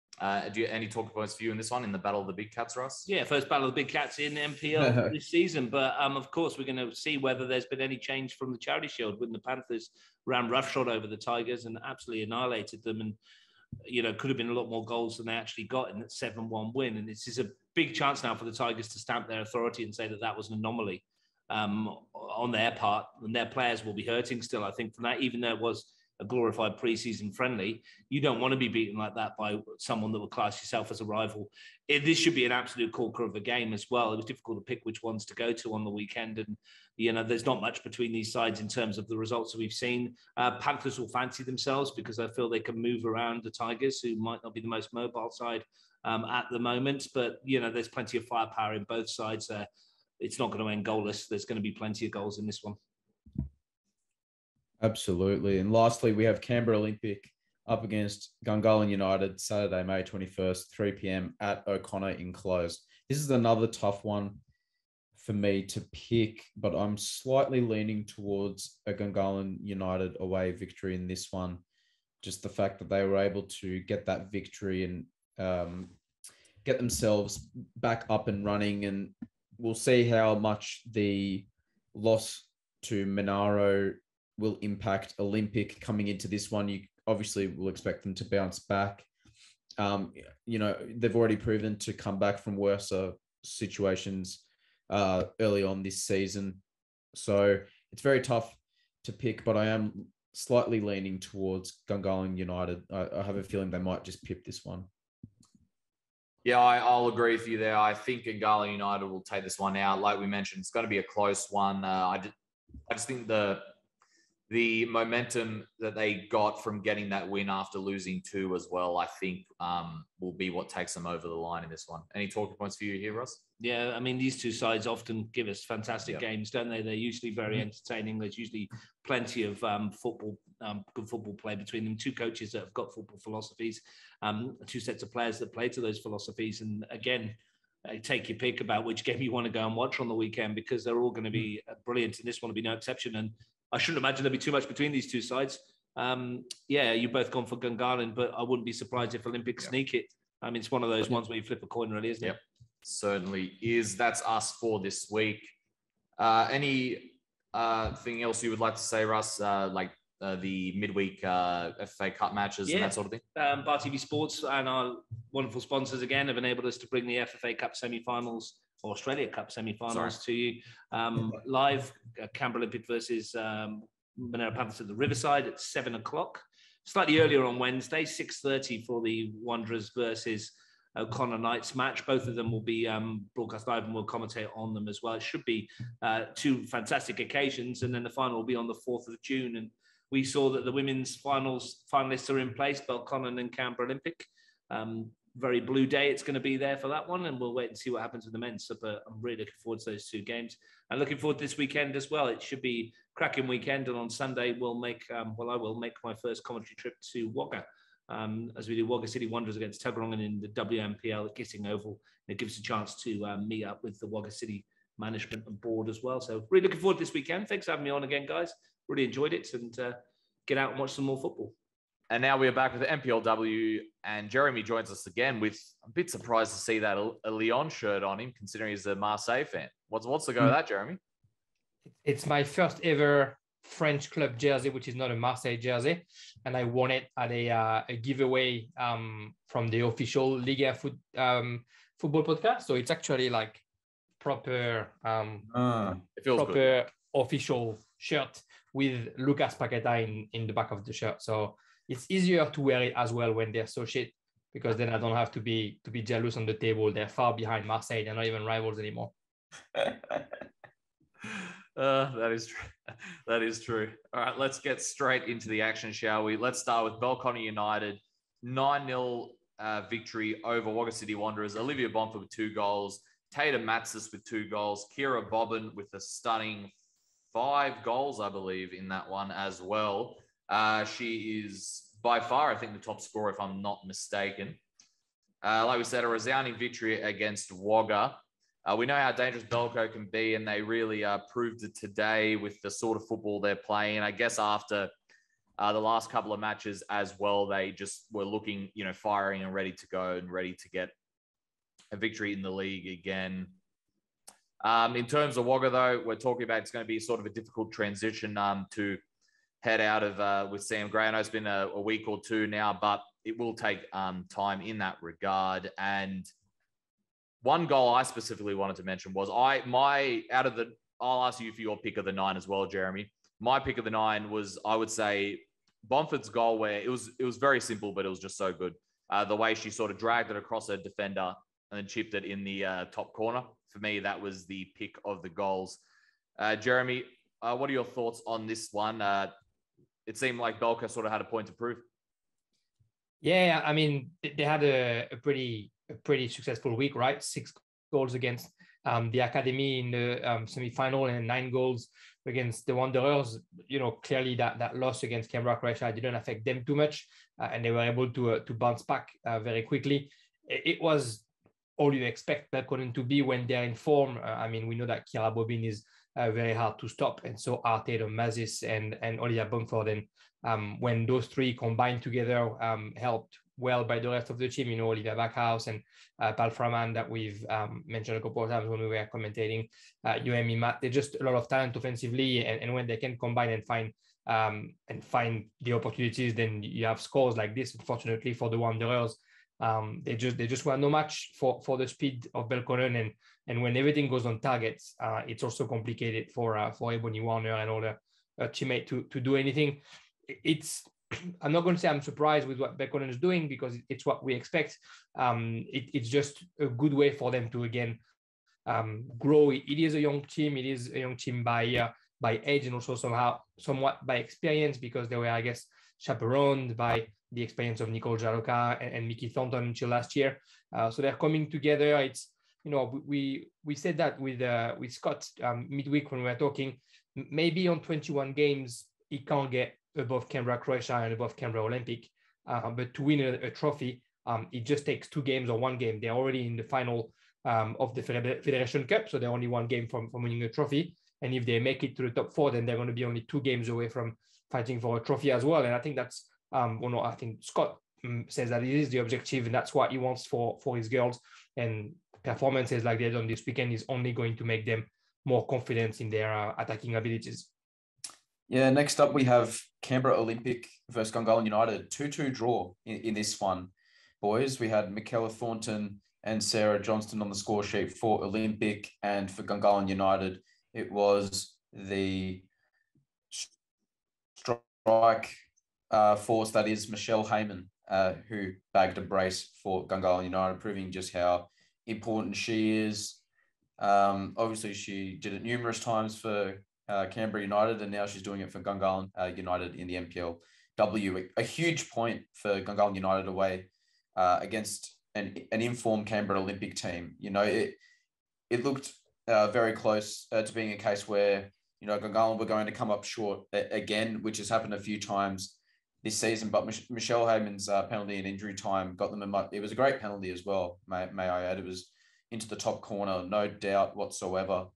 Do you any talking points for you in this one, in the Battle of the Big Cats, Russ? Yeah, first Battle of the Big Cats in NPL this season. But of course, we're going to see whether there's been any change from the Charity Shield when the Panthers ran roughshod over the Tigers and absolutely annihilated them. And, could have been a lot more goals than they actually got in that 7-1 win. And this is a big chance now for the Tigers to stamp their authority and say that that was an anomaly on their part. And their players will be hurting still, I think, from that, even though it was a glorified preseason friendly. You don't want to be beaten like that by someone that will class yourself as a rival. This should be an absolute corker of a game as well. It was difficult to pick which ones to go to on the weekend, and there's not much between these sides in terms of the results that we've seen. Panthers will fancy themselves because I feel they can move around the Tigers, who might not be the most mobile side at the moment, but there's plenty of firepower in both sides. It's not going to end goalless. There's going to be plenty of goals in this one. Absolutely. And lastly, we have Canberra Olympic up against Gungahlin United, Saturday, May 21st, 3 p.m. at O'Connor enclosed. This is another tough one for me to pick, but I'm slightly leaning towards a Gungahlin United away victory in this one. Just the fact that they were able to get that victory and get themselves back up and running. And we'll see how much the loss to Monaro will impact Olympic coming into this one. You obviously will expect them to bounce back. They've already proven to come back from worse situations early on this season. So it's very tough to pick, but I am slightly leaning towards Gungahlin United. I have a feeling they might just pip this one. Yeah, I'll agree with you there. I think Gungahlin United will take this one out. Like we mentioned, it's going to be a close one. I just think the the momentum that they got from getting that win after losing 2 as well, I think will be what takes them over the line in this one. Any talking points for you here, Russ? Yeah, I mean, these two sides often give us fantastic games, don't they? They're usually very entertaining. There's usually plenty of football, good football play between them. 2 coaches that have got football philosophies, 2 sets of players that play to those philosophies. And again, take your pick about which game you want to go and watch on the weekend, because they're all going to be brilliant, and this one will be no exception. And I shouldn't imagine there'll be too much between these 2 sides. You both gone for Gungahlin, but I wouldn't be surprised if Olympic sneak it. I mean, it's one of those ones where you flip a coin, really, isn't it? Certainly is. That's us for this week. Any thing else you would like to say, Russ? The midweek FA Cup matches and that sort of thing? Bar TV Sports and our wonderful sponsors again have enabled us to bring the FFA Cup semi-finals, or Australia Cup semi-finals to you live. Canberra Olympic versus Monaro Panthers at the Riverside at 7 o'clock. Slightly earlier on Wednesday, 6:30 for the Wanderers versus O'Connor Knights match. Both of them will be broadcast live, and we'll commentate on them as well. It should be 2 fantastic occasions, and then the final will be on the 4th of June. And we saw that the women's finalists are in place, Belconnen and Canberra Olympic. Very blue day it's going to be there for that one, and we'll wait and see what happens with the men's. But I'm really looking forward to those 2 games, and looking forward to this weekend as well. It should be a cracking weekend, and on Sunday we'll make I will make my first commentary trip to Wagga, as we do Wagga City Wanderers against Tuggeranong in the WNPL at Gissing Oval. It gives us a chance to meet up with the Wagga City management and board as well. So really looking forward to this weekend. Thanks for having me on again, guys. Really enjoyed it, and get out and watch some more football. And now we are back with the NPLW, and Jérémy joins us again. With a bit surprised to see that a Lyon shirt on him, considering he's a Marseille fan. What's the go of that, Jérémy? It's my first ever French club jersey, which is not a Marseille jersey, and I won it at a giveaway from the official Liga football podcast. So it's actually like proper it feels proper good. Official shirt with Lucas Paqueta in the back of the shirt. So it's easier to wear it as well when they're so shit, because then I don't have to be jealous on the table. They're far behind Marseille. They're not even rivals anymore. That is true. That is true. All right, let's get straight into the action, shall we? Let's start with Belconnen United. 9-0 victory over Wagga City Wanderers. Olivia Bonford with 2 goals. Tatum Matsis with 2 goals. Kira Bobbin with a stunning 5 goals, I believe, in that one as well. She is by far, I think, the top scorer, if I'm not mistaken. Like we said, a resounding victory against Wagga. We know how dangerous Belco can be, and they really proved it today with the sort of football they're playing. I guess after the last couple of matches as well, they just were looking, firing and ready to go and ready to get a victory in the league again. In terms of Wagga, though, we're talking about it's going to be sort of a difficult transition to head out of with Sam Gray. I know it's been a week or 2 now, but it will take time in that regard. And one goal I specifically wanted to mention was I'll ask you for your pick of the 9 as well, Jérémy. My pick of the 9 was, I would say, Bonford's goal, where it was very simple, but it was just so good. The way she sort of dragged it across her defender and then chipped it in the top corner. For me, that was the pick of the goals. Jérémy, what are your thoughts on this one? It seemed like Belco sort of had a point to prove. Yeah, I mean, they had a pretty successful week, right? 6 goals against the academy in the semi-final, and 9 goals against the Wanderers. Clearly that loss against Canberra, Croatia didn't affect them too much, and they were able to bounce back very quickly. It was all you expect Belconnen to be when they're in form. We know that Kira Bobbin is very hard to stop, and so are Tatum Matsis and Olivia Bamford. And when those 3 combined together, helped well by the rest of the team, Olivia Backhouse and Pal Framan that we've mentioned a couple of times when we were commentating, Jérémy, Matt, they're just a lot of talent offensively, and when they can combine and find the opportunities, then you have scores like this. Unfortunately for the Wanderers, they just were no match for the speed of Belconnen, and when everything goes on targets, it's also complicated for Ebony Warner and all the teammate to do anything. I'm not going to say I'm surprised with what Belconnen is doing, because it's what we expect. It's just a good way for them to again grow. It is a young team. It is a young team by by age and also somewhat by experience, because they were, I guess, chaperoned by the experience of Nicole Jaroka and Mickey Thornton until last year. So they're coming together. It's, we said that with Scott midweek when we were talking, maybe on 21 games, he can't get above Canberra Croatia and above Canberra Olympic. But to win a trophy, it just takes 2 games or 1 game. They're already in the final of the Federation Cup, so they're only 1 game from winning a trophy. And if they make it to the top 4, then they're going to be only 2 games away from fighting for a trophy as well. And I think that's, I think Scott says that it is the objective, and that's what he wants for his girls. And performances like they've done this weekend is only going to make them more confident in their attacking abilities. Yeah, next up we have Canberra Olympic versus Gungahlin United, 2-2 draw in this one. Boys, we had Michaela Thornton and Sarah Johnston on the score sheet for Olympic, and for Gungahlin United, it was the strike force that is Michelle Heyman, who bagged a brace for Gungahlin United, proving just how important she is. Obviously, she did it numerous times for Canberra United, and now she's doing it for Gungahlin United in the NPLW. A huge point for Gungahlin United away against an informed Canberra Olympic team. It looked very close to being a case where, Gungahlin were going to come up short again, which has happened a few times this season. But Michelle Heyman's penalty and injury time got them it was a great penalty as well, may I add. It was into the top corner, no doubt whatsoever.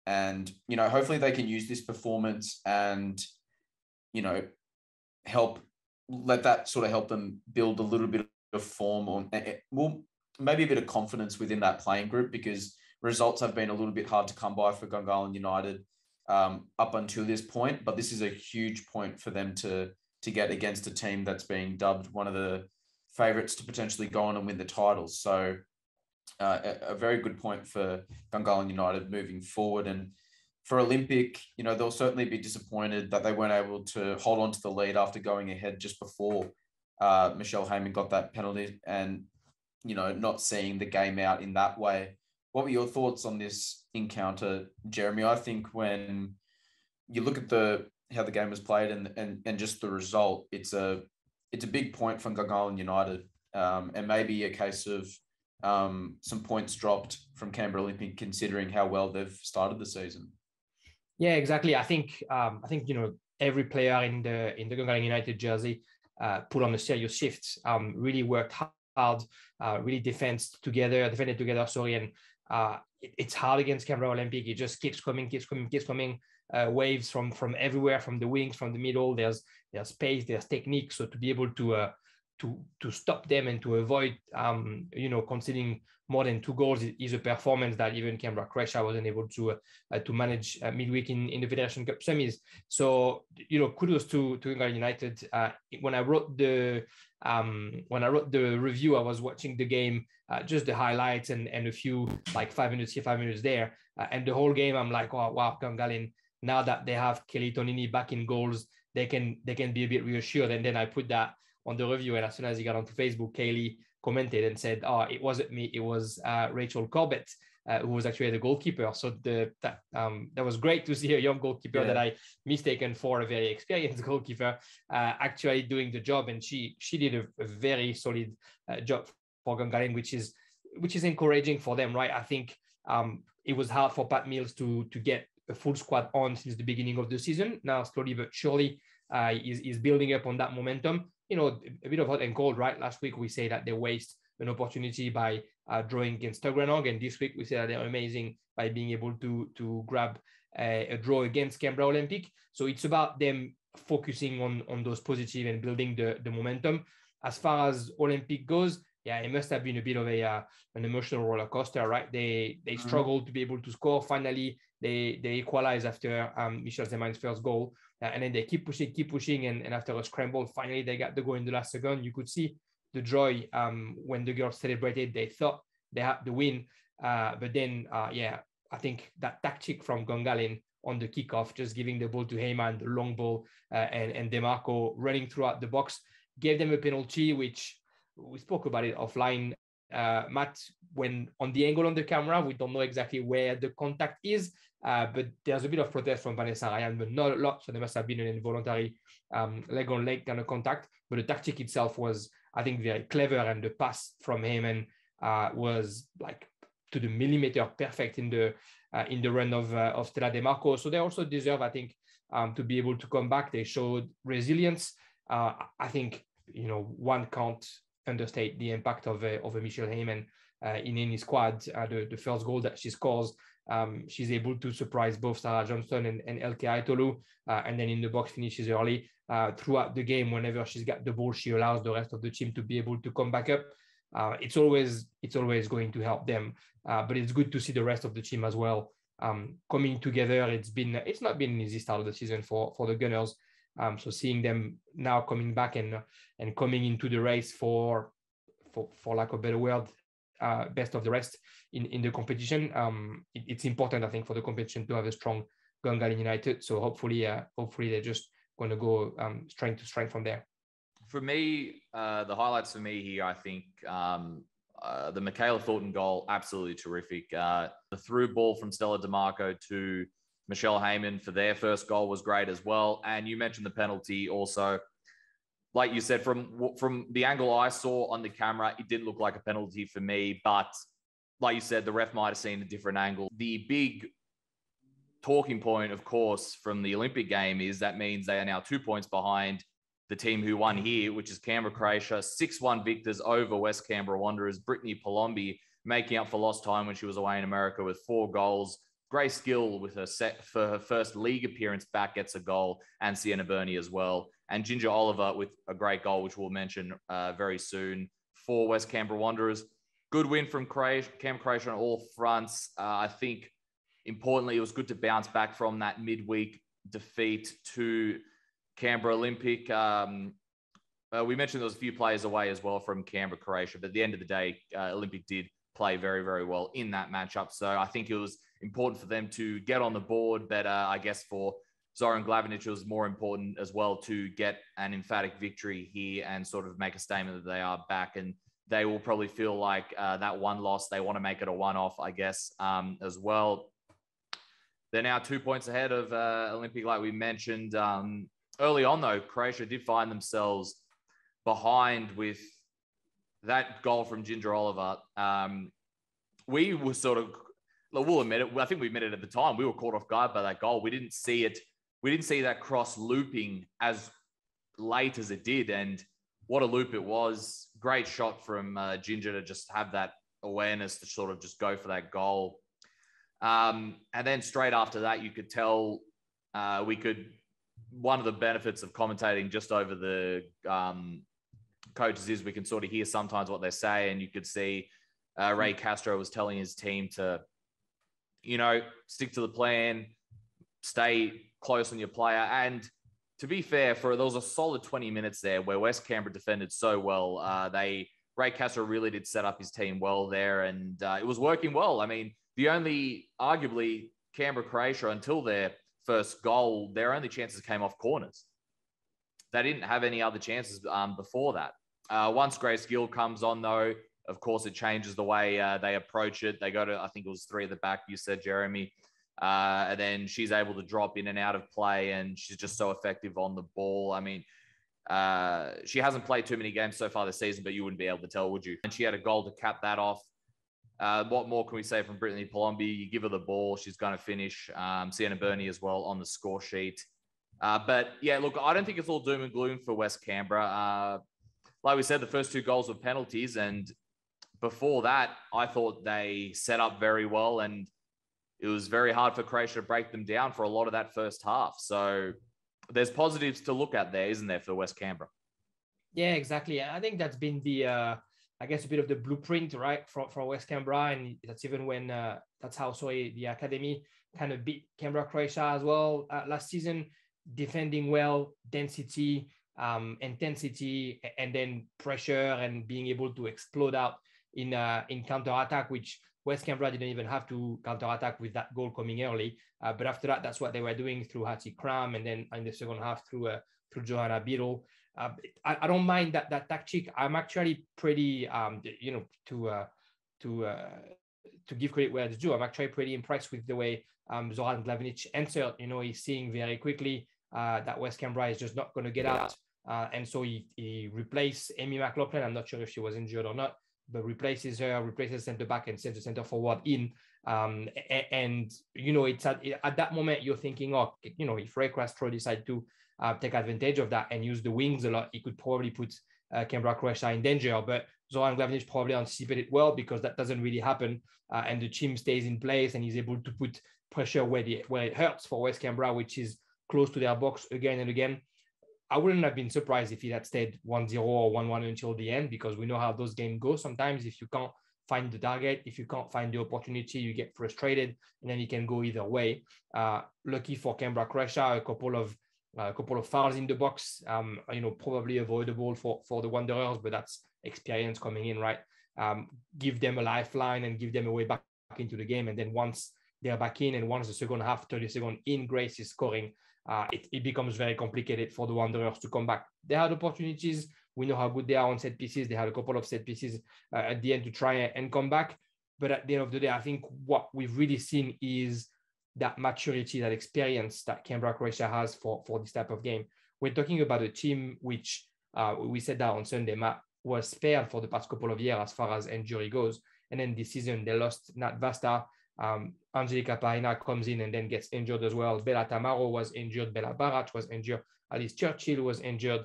And, hopefully they can use this performance and, let that sort of help them build a little bit of form, or maybe a bit of confidence within that playing group, because results have been a little bit hard to come by for Gungahlin United up until this point. But this is a huge point for them to get against a team that's being dubbed one of the favourites to potentially go on and win the title. So a very good point for Gungahlin United moving forward. And for Olympic, they'll certainly be disappointed that they weren't able to hold on to the lead after going ahead just before Michelle Heyman got that penalty, and, not seeing the game out in that way. What were your thoughts on this encounter, Jérémy? I think when you look at how the game was played and just the result, it's a big point from Gungahlin United, and maybe a case of some points dropped from Canberra Olympic, considering how well they've started the season. Yeah, exactly. I think every player in the Gungahlin United jersey put on a serious shift, really worked hard, really defended together, and it's hard against Canberra Olympic. It just keeps coming. Waves from everywhere, from the wings, from the middle. There's space, there's technique. So to be able to stop them and to avoid, conceding more than 2 goals is a performance that even Canberra Croatia wasn't able to manage midweek in the Federation Cup semis. So, kudos to Gungahlin United. When I wrote the review, I was watching the game, just the highlights and a few, like 5 minutes here, 5 minutes there, and the whole game I'm like, oh, wow, Gungahlin, now that they have Kelly Tonini back in goals, they can be a bit reassured. And then I put that on the review, and as soon as he got onto Facebook, Kaylee commented and said, "Oh, it wasn't me; it was Rachel Corbett, who was actually the goalkeeper." So that was great to see a young goalkeeper that I mistaken for a very experienced goalkeeper actually doing the job, and she did a very solid job for Gungahlin, which is encouraging for them, right? I think it was hard for Pat Mills to get a full squad on since the beginning of the season. Now, slowly but surely, is building up on that momentum. A bit of hot and cold, right? Last week we say that they waste an opportunity by drawing against Tuggeranong, and this week we say that they're amazing by being able to grab a draw against Canberra Olympic. So it's about them focusing on those positive and building the momentum. As far as Olympic goes, yeah, it must have been a bit of an emotional roller coaster, right? They struggled to be able to score. Finally, they equalize after Michel Zeman's first goal. And then they keep pushing. And after a scramble, finally, they got the goal in the last second. You could see the joy when the girls celebrated. They thought they had the win. But then, I think that tactic from Gungahlin on the kickoff, just giving the ball to Heyman, the long ball, and DeMarco running throughout the box, gave them a penalty, which we spoke about it offline. Matt, when on the angle on the camera, we don't know exactly where the contact is. But there's a bit of protest from Vanessa Ryan, but not a lot. So there must have been an involuntary leg on leg kind of contact. But the tactic itself was, I think, very clever, and the pass from him was like to the millimeter perfect in the run of Stella De Marco. So they also deserve, I think, to be able to come back. They showed resilience. I think, one can't understate the impact of a Michelle Heyman in any squad. The first goal that she scores, she's able to surprise both Sarah Johnston and LK Aitolu, and then in the box finishes early. Throughout the game, whenever she's got the ball, she allows the rest of the team to be able to come back up. It's always going to help them, but it's good to see the rest of the team as well coming together. It's not been an easy start of the season for the Gunners. So seeing them now coming back and coming into the race for lack of a better word, best of the rest in the competition. It's important, I think, for the competition to have a strong Gungahlin United. So hopefully they're just going to go strength to strength from there. For me, the highlights for me here, I think the Michaela Thornton goal, absolutely terrific. The through ball from Stella DeMarco to Michelle Heyman for their first goal was great as well. And you mentioned the penalty also. Like you said, from the angle I saw on the camera, it didn't look like a penalty for me. But like you said, the ref might have seen a different angle. The big talking point, of course, from the Olympic game is that means they are now 2 points behind the team who won here, which is Canberra, Croatia, 6-1 victors over West Canberra Wanderers. Brittany Palombi making up for lost time when she was away in America with 4 goals. Grace Gill with her set for her first league appearance back gets a goal, and Sienna Burney as well. And Ginger Oliver with a great goal, which we'll mention very soon for West Canberra Wanderers. Good win from Canberra, Croatia on all fronts. I think, importantly, it was good to bounce back from that midweek defeat to Canberra Olympic. We mentioned there was a few players away as well from Canberra, Croatia, but at the end of the day, Olympic did play very, very well in that matchup. So I think it was important for them to get on the board, but I guess for Zoran Glavinic, it was more important as well to get an emphatic victory here and sort of make a statement that they are back, and they will probably feel like that one loss, they want to make it a one-off, I guess, as well. They're now 2 points ahead of Olympic, like we mentioned. Early on, though, Croatia did find themselves behind with that goal from Ginger Oliver. We were sort of, we'll admit it, I think we admitted at the time, we were caught off guard by that goal. We didn't see it. We didn't see that cross looping as late as it did. And what a loop it was. Great shot from Ginger to just have that awareness to sort of just go for that goal. And then straight after that, you could tell one of the benefits of commentating just over the coaches is we can sort of hear sometimes what they say, and you could see Ray Castro was telling his team to, stick to the plan, stay close on your player. And to be fair, there was a solid 20 minutes there where West Canberra defended so well. Ray Castro really did set up his team well there, and it was working well. I mean, arguably, Canberra, Croatia, until their first goal, their only chances came off corners. They didn't have any other chances before that. Once Grace Gill comes on, though, of course, it changes the way they approach it. They go to, I think it was 3 at the back, you said, Jérémy. And then she's able to drop in and out of play, and she's just so effective on the ball. I mean, she hasn't played too many games so far this season, but you wouldn't be able to tell, would you? And she had a goal to cap that off. What more can we say from Brittany Palombi? You give her the ball, she's going to finish. Sienna Burney as well on the score sheet. But yeah, look, I don't think it's all doom and gloom for West Canberra. Like we said, the first 2 goals were penalties, and before that, I thought they set up very well, and it was very hard for Croatia to break them down for a lot of that first half. So there's positives to look at there, isn't there, for West Canberra? Yeah, exactly. I think that's been the, I guess, a bit of the blueprint, right, for West Canberra. And that's even when that's how the academy kind of beat Canberra, Croatia as well last season, defending well, density, intensity, and then pressure, and being able to explode out in counter-attack, which West Canberra didn't even have to counter-attack with that goal coming early. But after that, that's what they were doing through Hattie Cram, and then in the second half through Johanna Beadle. I don't mind that tactic. I'm actually pretty, to give credit where it's due, I'm actually pretty impressed with the way Zoran Glavinic answered. He's seeing very quickly that West Canberra is just not going to get out. And so he replaced Amy McLaughlin. I'm not sure if she was injured or not, but replaces center back and sends the center forward in. It's at that moment you're thinking, if Ray Castro decide to take advantage of that and use the wings a lot, he could probably put Canberra Croatia in danger. But Zoran Glavinic probably anticipated well, because that doesn't really happen, and the team stays in place and he's able to put pressure where it hurts for West Canberra, which is close to their box again and again. I wouldn't have been surprised if it had stayed 1-0 or 1-1 until the end, because we know how those games go. Sometimes if you can't find the target, if you can't find the opportunity, you get frustrated, and then it can go either way. Lucky for Canberra Croatia, a couple of fouls in the box, probably avoidable for the Wanderers, but that's experience coming in, right? Give them a lifeline and give them a way back into the game. And then once they're back in, and once the second half, 30 seconds in, Grace is scoring, it becomes very complicated for the Wanderers to come back. They had opportunities. We know how good they are on set pieces. They had a couple of set pieces at the end to try and come back. But at the end of the day, I think what we've really seen is that maturity, that experience that Canberra Croatia has for this type of game. We're talking about a team which, we said that on Sunday, Matt, was spared for the past couple of years as far as injury goes. And then this season, they lost Nat Vasta. Angelica Paina comes in and then gets injured as well. Bella Tamaro was injured. Bella Barach was injured. Alice Churchill was injured.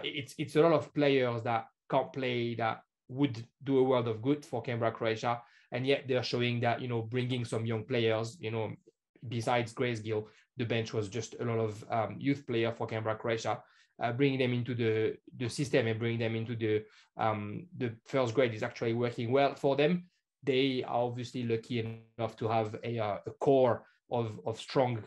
It's a lot of players that can't play that would do a world of good for Canberra Croatia. And yet they're showing that, bringing some young players, besides Grace Gill, the bench was just a lot of youth players for Canberra Croatia, bringing them into the system and bringing them into the first grade is actually working well for them. They are obviously lucky enough to have a core of strong,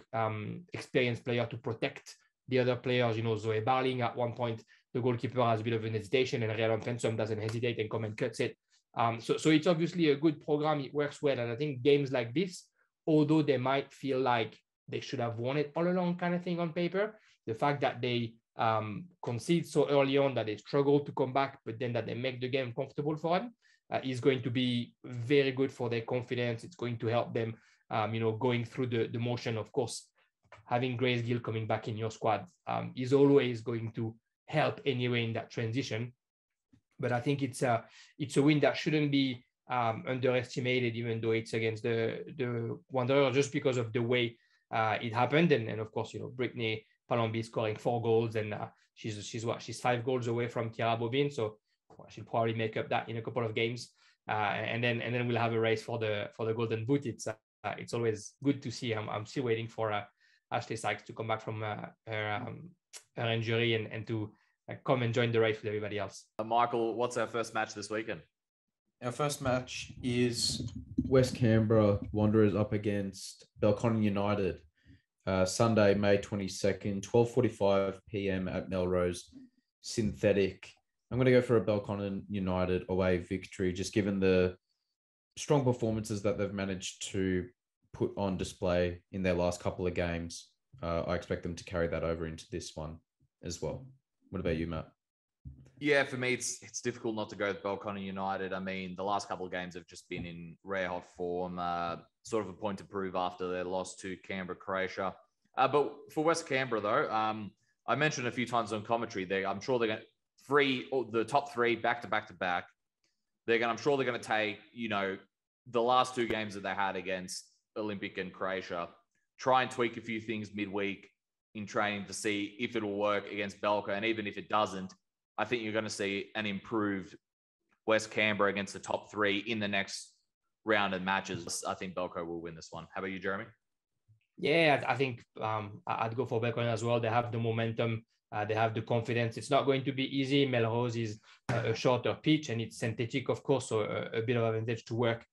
experienced players to protect the other players. Zoe Barling at one point, the goalkeeper has a bit of an hesitation, and Rhiannon Pensum doesn't hesitate and come and cuts it. So it's obviously a good program. It works well. And I think games like this, although they might feel like they should have won it all along kind of thing on paper, the fact that they concede so early on, that they struggle to come back, but then that they make the game comfortable for them, is going to be very good for their confidence. It's going to help them, going through the motion. Of course, having Grace Gill coming back in your squad is always going to help anyway in that transition. But I think it's a win that shouldn't be underestimated, even though it's against the Wanderers, just because of the way it happened. And of course, Brittany Palombi scoring 4 goals, and she's 5 goals away from Kiara Bobin, so she'll probably make up that in a couple of games, and then we'll have a race for the Golden Boot. It's always good to see. I'm still waiting for Ashley Sykes to come back from her injury and to come and join the race with everybody else. Michael, what's our first match this weekend? Our first match is West Canberra Wanderers up against Belconnen United. Sunday, May 22nd, 12:45 p.m. at Melrose Synthetic. I'm going to go for a Belconnen United away victory, just given the strong performances that they've managed to put on display in their last couple of games. I expect them to carry that over into this one as well. What about you, Matt? Yeah, for me, it's difficult not to go with Belconnen United. I mean, the last couple of games have just been in rare hot form, sort of a point to prove after their loss to Canberra, Croatia. But for West Canberra, though, I mentioned a few times on commentary, I'm sure they're going to the top 3 back to back to back. I'm sure they're going to take, the last 2 games that they had against Olympic and Croatia, try and tweak a few things midweek in training to see if it'll work against Belco. And even if it doesn't, I think you're going to see an improved West Canberra against the top 3 in the next round of matches. I think Belco will win this one. How about you, Jérémy? Yeah, I think I'd go for Belconnen as well. They have the momentum. They have the confidence. It's not going to be easy. Melrose is a shorter pitch, and it's synthetic, of course, so a bit of advantage to work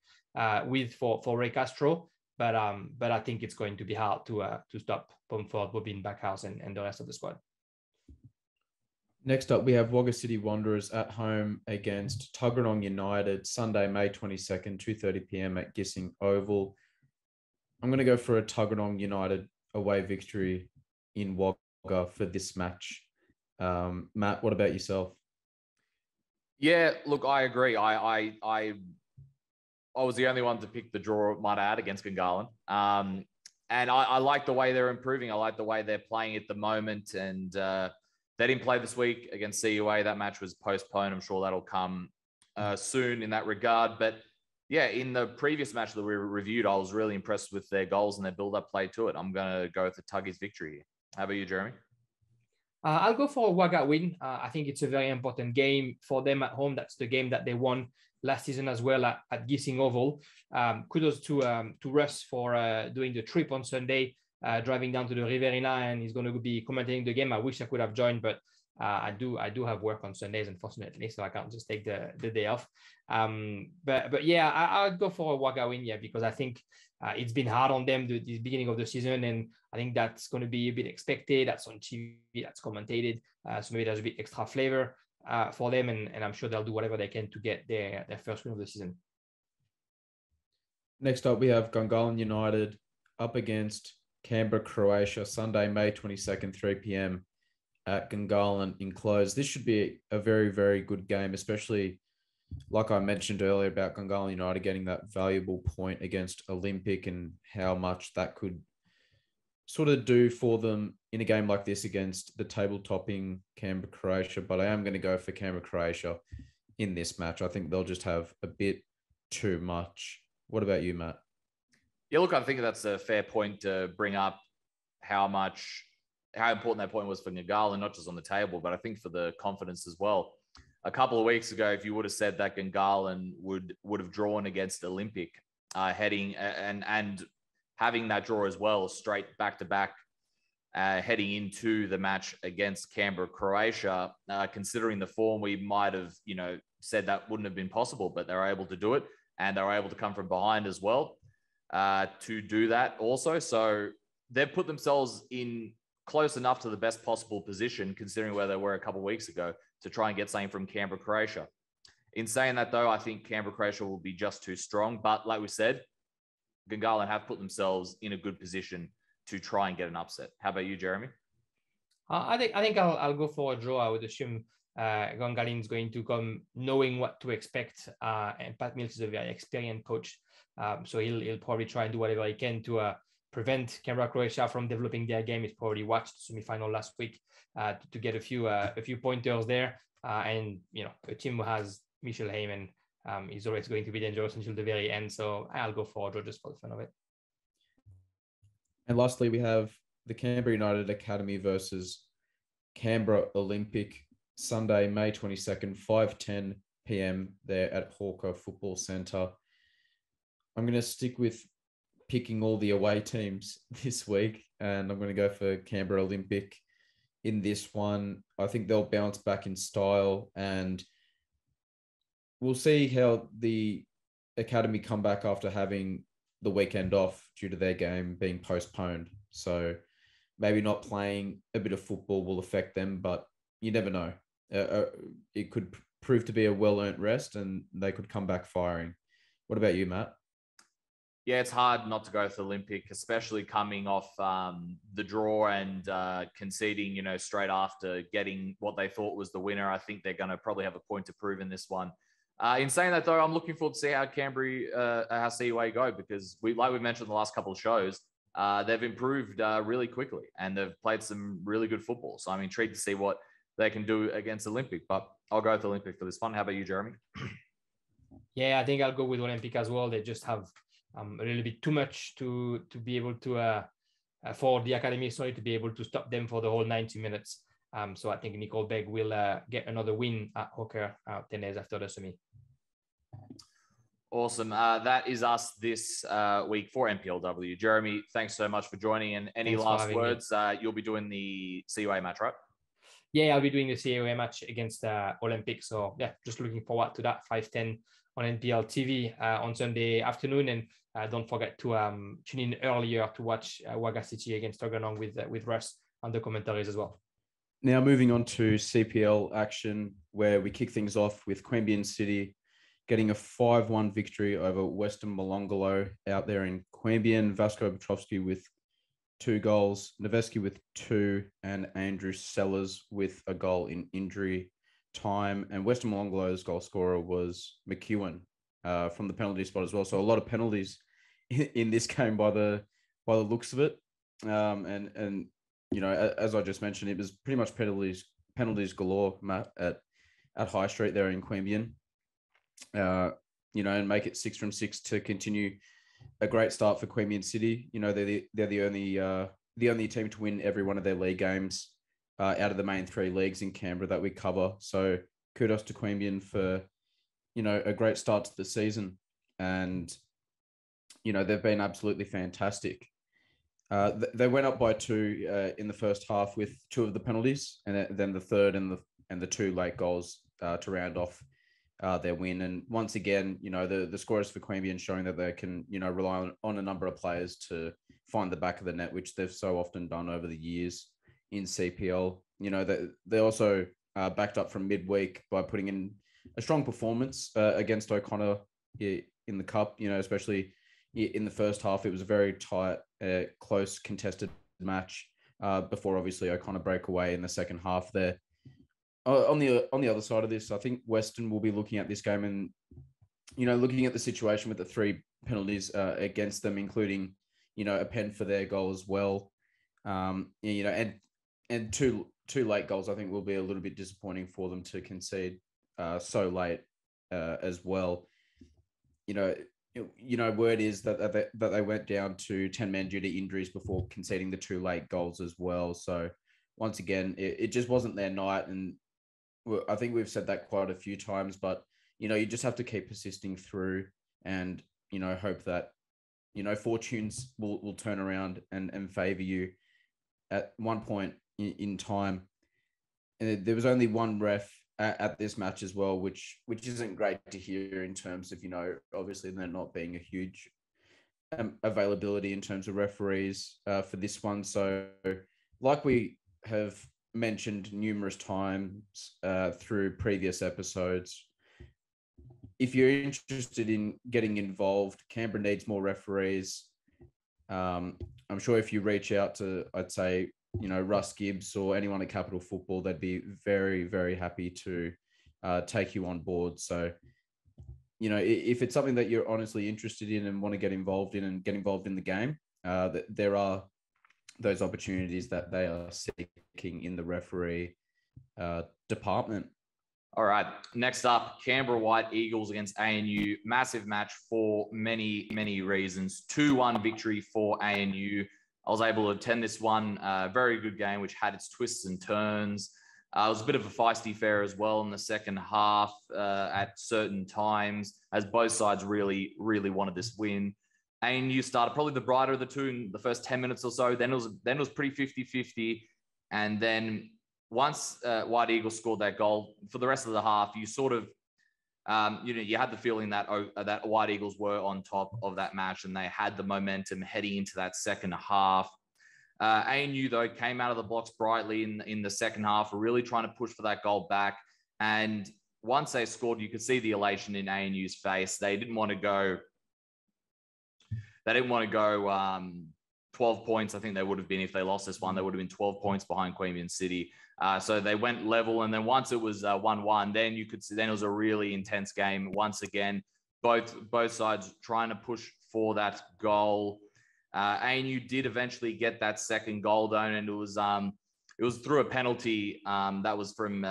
with for Ray Castro. But I think it's going to be hard to stop Pomford, Bobin, Backhouse, and the rest of the squad. Next up, we have Wagga City Wanderers at home against Tuggeranong United, Sunday, May 22nd, 2:30 p.m. at Gissing Oval. I'm going to go for a Tuggeranong United away victory in Wagga for this match. Matt, what about yourself? Yeah, look, I agree. I was the only one to pick the draw, might I add, against Gungahlin. And I like the way they're improving. I like the way they're playing at the moment. And they didn't play this week against CUA. That match was postponed. I'm sure that'll come soon in that regard. But yeah, in the previous match that we reviewed, I was really impressed with their goals and their build-up play to it. I'm going to go with the Tuggies victory. How about you, Jérémy? I'll go for a Wagga win. I think it's a very important game for them at home. That's the game that they won last season as well at Gissing Oval. Kudos to Russ for doing the trip on Sunday, driving down to the Riverina, and he's going to be commentating the game. I wish I could have joined, but I do have work on Sundays, unfortunately, so I can't just take the day off. But yeah, I'll go for a Wagga win, because I think it's been hard on them the beginning of the season, and I think that's going to be a bit expected. That's on TV, that's commentated, so maybe there's a bit extra flavor for them, and I'm sure they'll do whatever they can to get their first win of the season. Next up, we have Gungahlin United up against Canberra, Croatia, Sunday, May 22nd, 3 p.m. at Gungahlin enclosed. This should be a very, very good game, especially like I mentioned earlier about Gungahlin United getting that valuable point against Olympic and how much that could sort of do for them in a game like this against the table-topping Canberra, Croatia. But I am going to go for Canberra, Croatia in this match. I think they'll just have a bit too much. What about you, Matt? Yeah, look, I think that's a fair point to bring up how important that point was for Gungahlin, not just on the table, but I think for the confidence as well. A couple of weeks ago, if you would have said that Gungahlin would have drawn against Olympic heading and having that draw as well, straight back to back, heading into the match against Canberra, Croatia, considering the form, we might have, said that wouldn't have been possible, but they were able to do it, and they were able to come from behind as well to do that also. So they've put themselves in close enough to the best possible position, considering where they were a couple of weeks ago, to try and get something from Canberra, Croatia. In saying that, though, I think Canberra, Croatia will be just too strong. But like we said, Gungahlin have put themselves in a good position to try and get an upset. How about you, Jérémy? I think I'll go for a draw. I would assume Gungahlin is going to come knowing what to expect. And Pat Mills is a very experienced coach. So he'll probably try and do whatever he can to prevent Canberra, Croatia from developing their game. He's probably watched the semi-final last week to get a few pointers there. And, a team who has Michel Heyman is always going to be dangerous until the very end. So I'll go for a draw just for the fun of it. And lastly, we have the Canberra United Academy versus Canberra Olympic, Sunday, May 22nd, 5:10 p.m. there at Hawker Football Centre. I'm going to stick with picking all the away teams this week, and I'm going to go for Canberra Olympic in this one. I think they'll bounce back in style, and we'll see how the Academy come back after having the weekend off due to their game being postponed. So maybe not playing a bit of football will affect them, but you never know. It could prove to be a well-earned rest, and they could come back firing. What about you, Matt? Yeah, it's hard not to go with Olympic, especially coming off the draw and conceding, straight after getting what they thought was the winner. I think they're going to probably have a point to prove in this one. In saying that, though, I'm looking forward to see how Canberra, how CUA go, because like we mentioned in the last couple of shows, they've improved really quickly and they've played some really good football. So I'm intrigued to see what they can do against Olympic, but I'll go with Olympic for this one. How about you, Jérémy? Yeah, I think I'll go with Olympic as well. They just have a little bit too much to be able to, for the Academy, to be able to stop them for the whole 90 minutes. So I think Nicole Begg will get another win at Hawker 10 days after the semi. Awesome. That is us this week for NPLW. Jérémy, thanks so much for joining. And any last words? You'll be doing the CUA match, right? Yeah, I'll be doing the CUA match against Olympic. So yeah, just looking forward to that 5:10 on NPL TV on Sunday afternoon. And don't forget to tune in earlier to watch Wagga City against Tuggeranong with Russ on the commentaries as well. Now moving on to CPL action, where we kick things off with Queanbeyan City getting a 5-1 victory over Weston Molonglo out there in Queanbeyan. Vasco Petrovsky with 2 goals, Noveski with 2, and Andrew Sellers with a goal in injury time. And Weston Molonglo's goal scorer was McEwen from the penalty spot as well. So a lot of penalties in this game by the by the looks of it. And you know, as I just mentioned, it was pretty much penalties galore, Matt, at High Street there in Queanbeyan. You know, and make it 6 from 6 to continue a great start for Queanbeyan City. You know, they're the only team to win every one of their league games out of the main 3 leagues in Canberra that we cover. So kudos to Queanbeyan for, you know, a great start to the season. And, you know, they've been absolutely fantastic. They went up by 2 in the first half with 2 of the penalties, and then the third and the 2 late goals to round off their win. And once again, you know, the scorers for Queanbeyan showing that they can, you know, rely on a number of players to find the back of the net, which they've so often done over the years in CPL. You know, they also backed up from midweek by putting in a strong performance against O'Connor in the cup. You know, especially in the first half, it was a very tight, close, contested match before obviously O'Connor break away in the second half there. On the other side of this, I think Weston will be looking at this game and, you know, looking at the situation with the 3 penalties against them, including, you know, a pen for their goal as well. You know, and two late goals, I think will be a little bit disappointing for them to concede so late as well. You know, word is that they went down to 10 men due to injuries before conceding the 2 late goals as well. So once again, it just wasn't their night. And I think we've said that quite a few times, but, you know, you just have to keep persisting through and, you know, hope that, you know, fortunes will turn around and favor you at one point in time. And there was only one ref at this match as well, which isn't great to hear in terms of, you know, obviously there not being a huge availability in terms of referees for this one. So like we have mentioned numerous times through previous episodes, if you're interested in getting involved, Canberra needs more referees. I'm sure if you reach out to, I'd say, you know, Russ, Gibbs, or anyone at Capital Football, they'd be very, very happy to take you on board. So, you know, if it's something that you're honestly interested in and want to get involved in and get involved in the game, there are those opportunities that they are seeking in the referee department. All right. Next up, Canberra White Eagles against ANU. Massive match for many, many reasons. 2-1 victory for ANU. I was able to attend this one. Very good game, which had its twists and turns. It was a bit of a feisty affair as well in the second half at certain times, as both sides really, really wanted this win. ANU started probably the brighter of the two in the first 10 minutes or so. Then it was pretty 50-50. And then once White Eagles scored that goal, for the rest of the half, you sort of, you know, you had the feeling that that White Eagles were on top of that match and they had the momentum heading into that second half. ANU, though, came out of the blocks brightly in the second half, really trying to push for that goal back. And once they scored, you could see the elation in ANU's face. They didn't want to go 12 points. I think they would have been, if they lost this one, they would have been 12 points behind Queanbeyan City. So they went level. And then once it was 1-1, then you could see, then it was a really intense game. Once again, both sides trying to push for that goal. ANU did eventually get that second goal down, and it was through a penalty that was from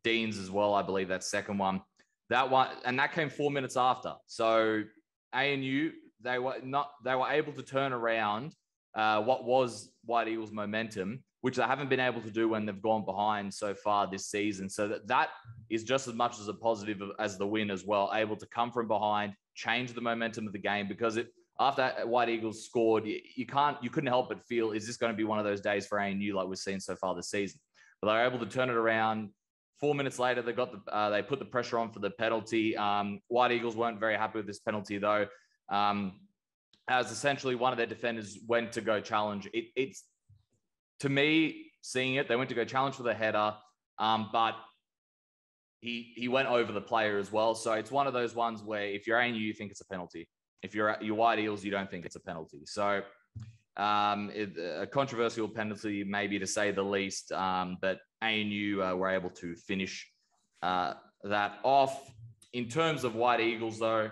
Deans as well, I believe, that second one. That came 4 minutes after. So ANU, they were able to turn around what was White Eagles' momentum, which they haven't been able to do when they've gone behind so far this season. So that is just as much as a positive as the win as well, able to come from behind, change the momentum of the game, because after White Eagles scored, you couldn't help but feel, is this going to be one of those days for ANU like we've seen so far this season? But they were able to turn it around. 4 minutes later, they they put the pressure on for the penalty. White Eagles weren't very happy with this penalty though, as essentially one of their defenders went to go challenge. It's to me, seeing it, they went to go challenge for the header, but he went over the player as well. So it's one of those ones where if you're ANU, you think it's a penalty. If you're White Eagles, you don't think it's a penalty. So a controversial penalty, maybe to say the least, but ANU were able to finish that off. In terms of White Eagles, though,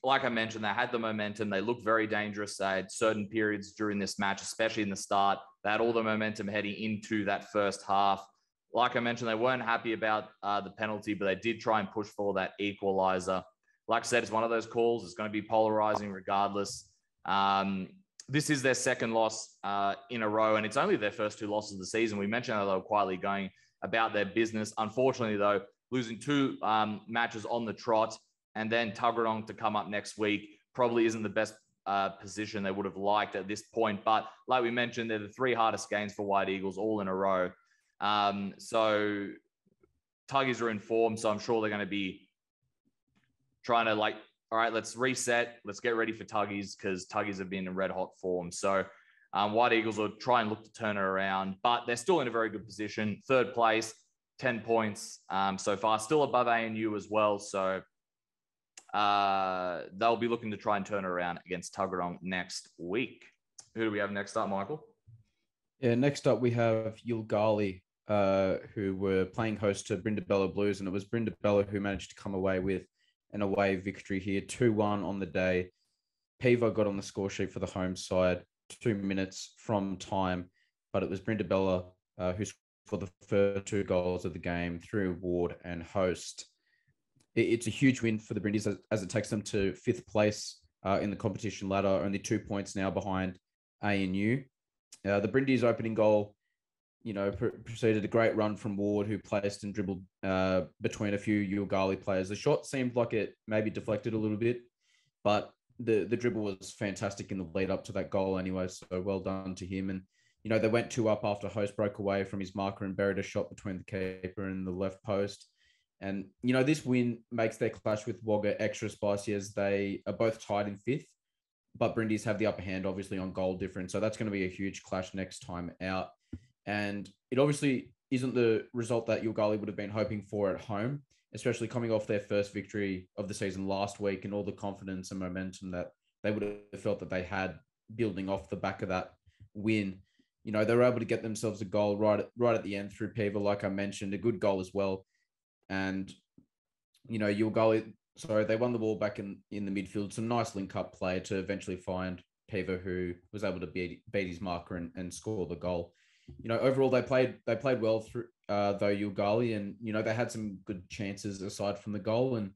like I mentioned, they had the momentum. They looked very dangerous. They had certain periods during this match, especially in the start. They had all the momentum heading into that first half. Like I mentioned, they weren't happy about the penalty, but they did try and push for that equalizer. Like I said, it's one of those calls. It's going to be polarizing regardless. This is their second loss in a row, and it's only their first 2 losses of the season. We mentioned how they were quietly going about their business. Unfortunately, though, losing 2 matches on the trot and then Tuggeranong to come up next week probably isn't the best position they would have liked at this point. But like we mentioned, they're the 3 hardest games for White Eagles all in a row. So Tuggies are in form, so I'm sure they're going to be trying to all right, let's reset. Let's get ready for Tuggies because Tuggies have been in red hot form. So White Eagles will try and look to turn it around, but they're still in a very good position. 3rd place, 10 points so far, still above ANU as well. So they'll be looking to try and turn it around against Tuggeranong next week. Who do we have next up, Michael? Yeah, next up we have Yoogali, who were playing host to Brindabella Blues, and it was Brindabella who managed to come away with an away victory here, 2-1 on the day. Pivo got on the score sheet for the home side 2 minutes from time, but it was Brindabella who scored the first 2 goals of the game through Ward and host. It's a huge win for the Brindies as it takes them to 5th place in the competition ladder, only 2 points now behind ANU. The Brindies opening goal, preceded a great run from Ward, who placed and dribbled between a few Yoogali players. The shot seemed like it maybe deflected a little bit, but the dribble was fantastic in the lead up to that goal anyway, so well done to him. And, they went 2 up after host broke away from his marker and buried a shot between the keeper and the left post. And, this win makes their clash with Wagga extra spicy as they are both tied in 5th, but Brindies have the upper hand, obviously, on goal difference. So that's going to be a huge clash next time out. And it obviously isn't the result that Yoogali would have been hoping for at home, especially coming off their first victory of the season last week and all the confidence and momentum that they would have felt that they had building off the back of that win. They were able to get themselves a goal right at the end through Pivo, like I mentioned, a good goal as well. And, Yoogali, they won the ball back in the midfield. Some nice link-up play to eventually find Pivo, who was able to beat his marker and score the goal. Overall they played well through though Yoogali, and they had some good chances aside from the goal, and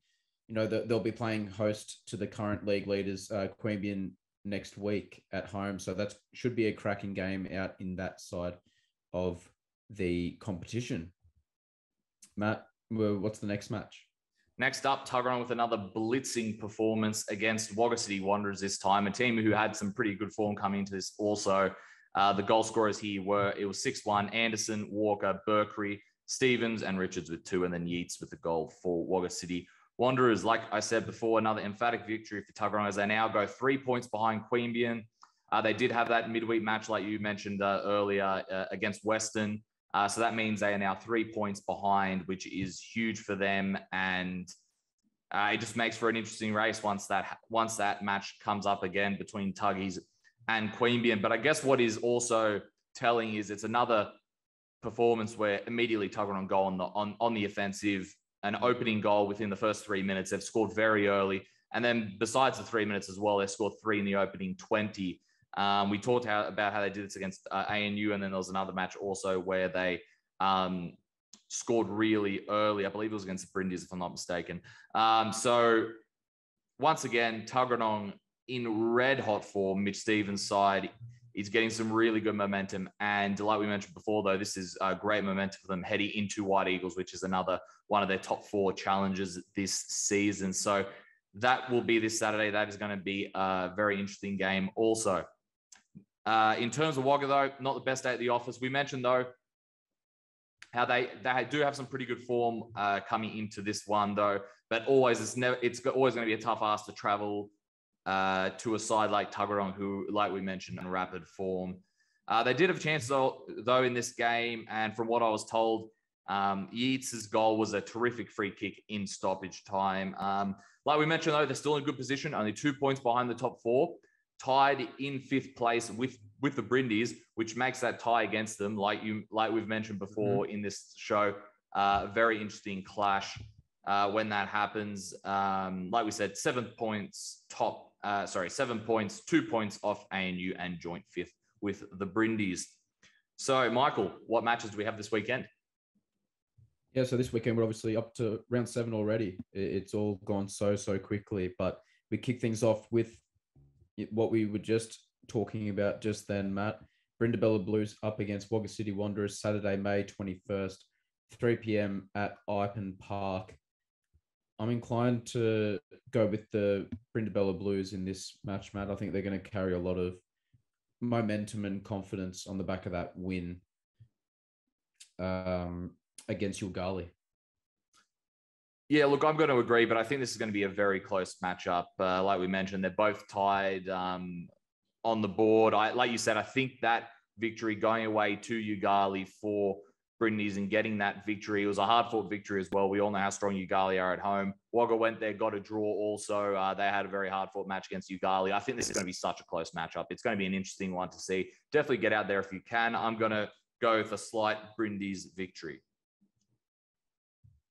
they'll be playing host to the current league leaders Queanbeyan next week at home, so that should be a cracking game out in that side of the competition. Matt, what's the next match? Next up, Tuggeranong with another blitzing performance against Wagga City Wanderers this time, a team who had some pretty good form coming into this also. The goal scorers here it was 6-1, Anderson, Walker, Berkery, Stevens, and Richards with 2, and then Yeats with the goal for Wagga City Wanderers. Like I said before, another emphatic victory for Tuggeranong as they now go 3 points behind Queanbeyan. They did have that midweek match, like you mentioned earlier, against Weston. So that means they are now 3 points behind, which is huge for them. And it just makes for an interesting race once that match comes up again between Tuggies and Queanbeyan. But I guess what is also telling is it's another performance where immediately Tuggeranong go on the offensive, an opening goal within the first 3 minutes. They've scored very early. And then besides the 3 minutes as well, they scored 3 in the opening 20. We talked about how they did this against ANU, and then there was another match also where they scored really early. I believe it was against the Brindies, if I'm not mistaken. So once again, Tuggeranong in red hot form. Mitch Stevens' side is getting some really good momentum. And like we mentioned before, though, this is great momentum for them heading into White Eagles, which is another one of their top 4 challenges this season. So that will be this Saturday. That is going to be a very interesting game also. In terms of Wagga, though, not the best day at the office. We mentioned, though, how they do have some pretty good form coming into this one, though. But it's always going to be a tough ask to travel to a side like Tuggeranong, who, like we mentioned, in rapid form. They did have a chance, though, in this game. And from what I was told, Yeats' goal was a terrific free kick in stoppage time. Like we mentioned, though, they're still in good position, only 2 points behind the top 4, tied in 5th place with the Brindies, which makes that tie against them, like we've mentioned before in this show, a very interesting clash. when that happens. Like we said, 7 points, 7 points, 2 points off ANU and joint fifth with the Brindis. So, Michael, what matches do we have this weekend? Yeah, so this weekend we're obviously up to round 7 already. It's all gone so quickly, but we kick things off with what we were just talking about just then, Matt. Brindabella Blues up against Wagga City Wanderers, Saturday, May 21st, 3 p.m. at Ipen Park. I'm inclined to go with the Brindabella Blues in this match, Matt. I think they're going to carry a lot of momentum and confidence on the back of that win against Yoogali. Yeah, look, I'm going to agree, but I think this is going to be a very close matchup. Like we mentioned, they're both tied on the board. Like you said, I think that victory going away to Yoogali for Brindis and getting that victory, it was a hard-fought victory as well. We all know how strong Yoogali are at home. Wagga went there, got a draw also. They had a very hard-fought match against Yoogali. I think this is going to be such a close matchup. It's going to be an interesting one to see. Definitely get out there if you can. I'm going to go for slight Brindis victory.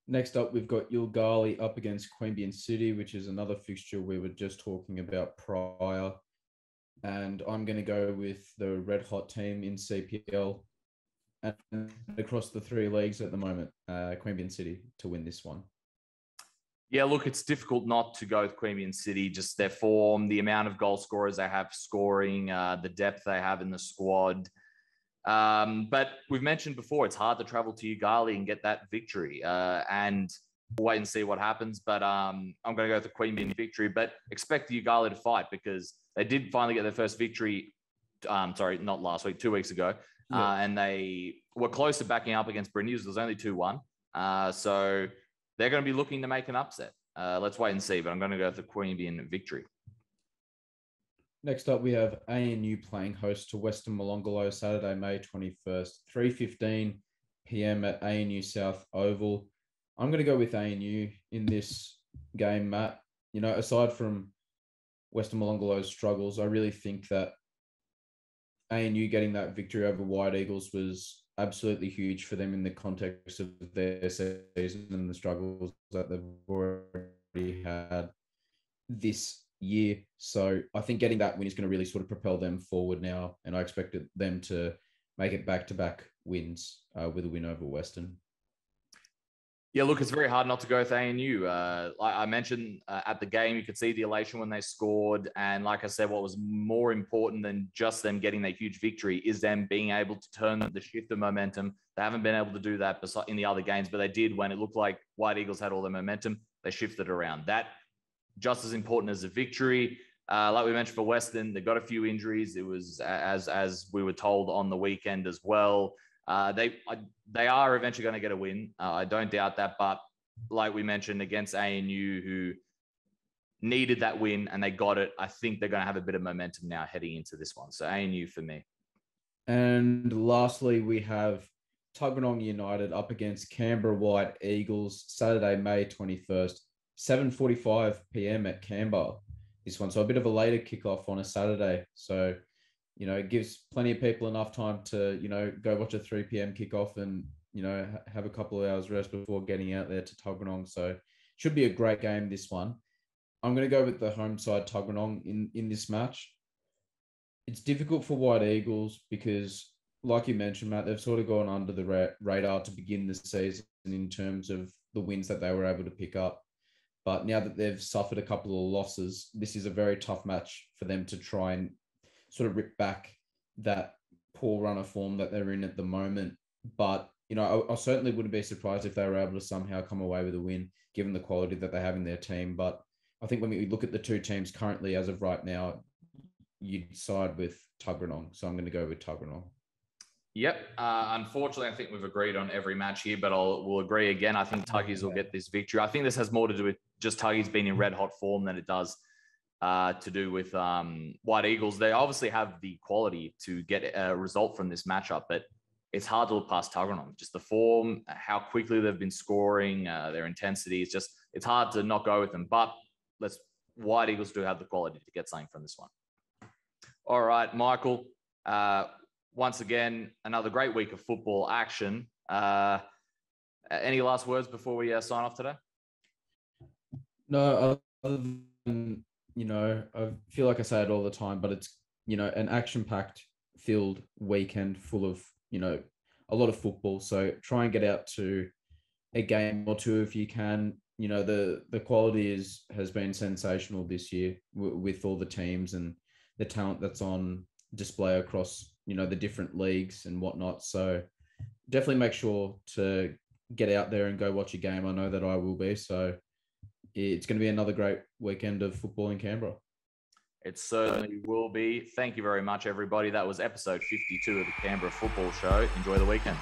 Next up, we've got Yoogali up against Queanbeyan City, which is another fixture we were just talking about prior. And I'm going to go with the red hot team in CPL and across the 3 leagues at the moment, Queanbeyan City to win this one. Yeah, look, it's difficult not to go with Queanbeyan City, just their form, the amount of goal scorers they have scoring, the depth they have in the squad. But we've mentioned before, it's hard to travel to Yoogali and get that victory. And we'll wait and see what happens. But I'm going to go with the Queanbeyan victory, but expect the Yoogali to fight because they did finally get their first victory. Not last week, 2 weeks ago. Yeah. And they were close to backing up against Brindis. It was only 2-1. So they're going to be looking to make an upset. Let's wait and see. But I'm going to go with the Queanbeyan victory. Next up, we have ANU playing host to Weston Molonglo, Saturday, May 21st, 3:15 p.m. at ANU South Oval. I'm going to go with ANU in this game, Matt. You know, aside from Weston Molonglo's struggles, I really think that ANU getting that victory over White Eagles was absolutely huge for them in the context of their season and the struggles that they've already had this year. So I think getting that win is going to really sort of propel them forward now. And I expected them to make it back-to-back wins with a win over Weston. Yeah, look, it's very hard not to go with ANU. Like I mentioned at the game, you could see the elation when they scored. And like I said, what was more important than just them getting that huge victory is them being able to turn the shift of momentum. They haven't been able to do that in the other games, but they did when it looked like White Eagles had all their momentum. They shifted around. That just as important as a victory. Like we mentioned for Weston, they got a few injuries. It was as we were told on the weekend as well. They are eventually going to get a win. I don't doubt that. But like we mentioned against ANU, who needed that win and they got it, I think they're going to have a bit of momentum now heading into this one. So ANU for me. And lastly, we have Tuggeranong United up against Canberra White Eagles, Saturday, May 21st, 7:45 p.m. at Canberra. This one. So a bit of a later kickoff on a Saturday. So, you know, it gives plenty of people enough time to, you know, go watch a 3 p.m. kickoff and, you know, have a couple of hours rest before getting out there to Tuggeranong. So should be a great game, this one. I'm going to go with the home side Tuggeranong in this match. It's difficult for White Eagles because, like you mentioned, Matt, they've sort of gone under the radar to begin the season in terms of the wins that they were able to pick up. But now that they've suffered a couple of losses, this is a very tough match for them to try and sort of rip back that poor run of form that they're in at the moment. But, you know, I certainly wouldn't be surprised if they were able to somehow come away with a win, given the quality that they have in their team. But I think when we look at the two teams currently as of right now, you'd side with Tuggeranong. So I'm going to go with Tuggeranong. Yep. Unfortunately, I think we've agreed on every match here, but we'll agree again. I think Tuggies will get this victory. I think this has more to do with just Tuggies being in red hot form than it does to do with White Eagles. They obviously have the quality to get a result from this matchup, but it's hard to look past Tuggeranong. Just the form, how quickly they've been scoring, their intensity. It's hard to not go with them. But White Eagles do have the quality to get something from this one. All right, Michael. Once again, another great week of football action. Any last words before we sign off today? No, other than, I feel like I say it all the time, but it's, an action-packed filled weekend full of, a lot of football. So try and get out to a game or two if you can. The quality has been sensational this year with all the teams and the talent that's on display across, the different leagues and whatnot. So definitely make sure to get out there and go watch a game. I know that I will be. So it's going to be another great weekend of football in Canberra. It certainly will be. Thank you very much, everybody. That was episode 52 of the Canberra Football Show. Enjoy the weekend.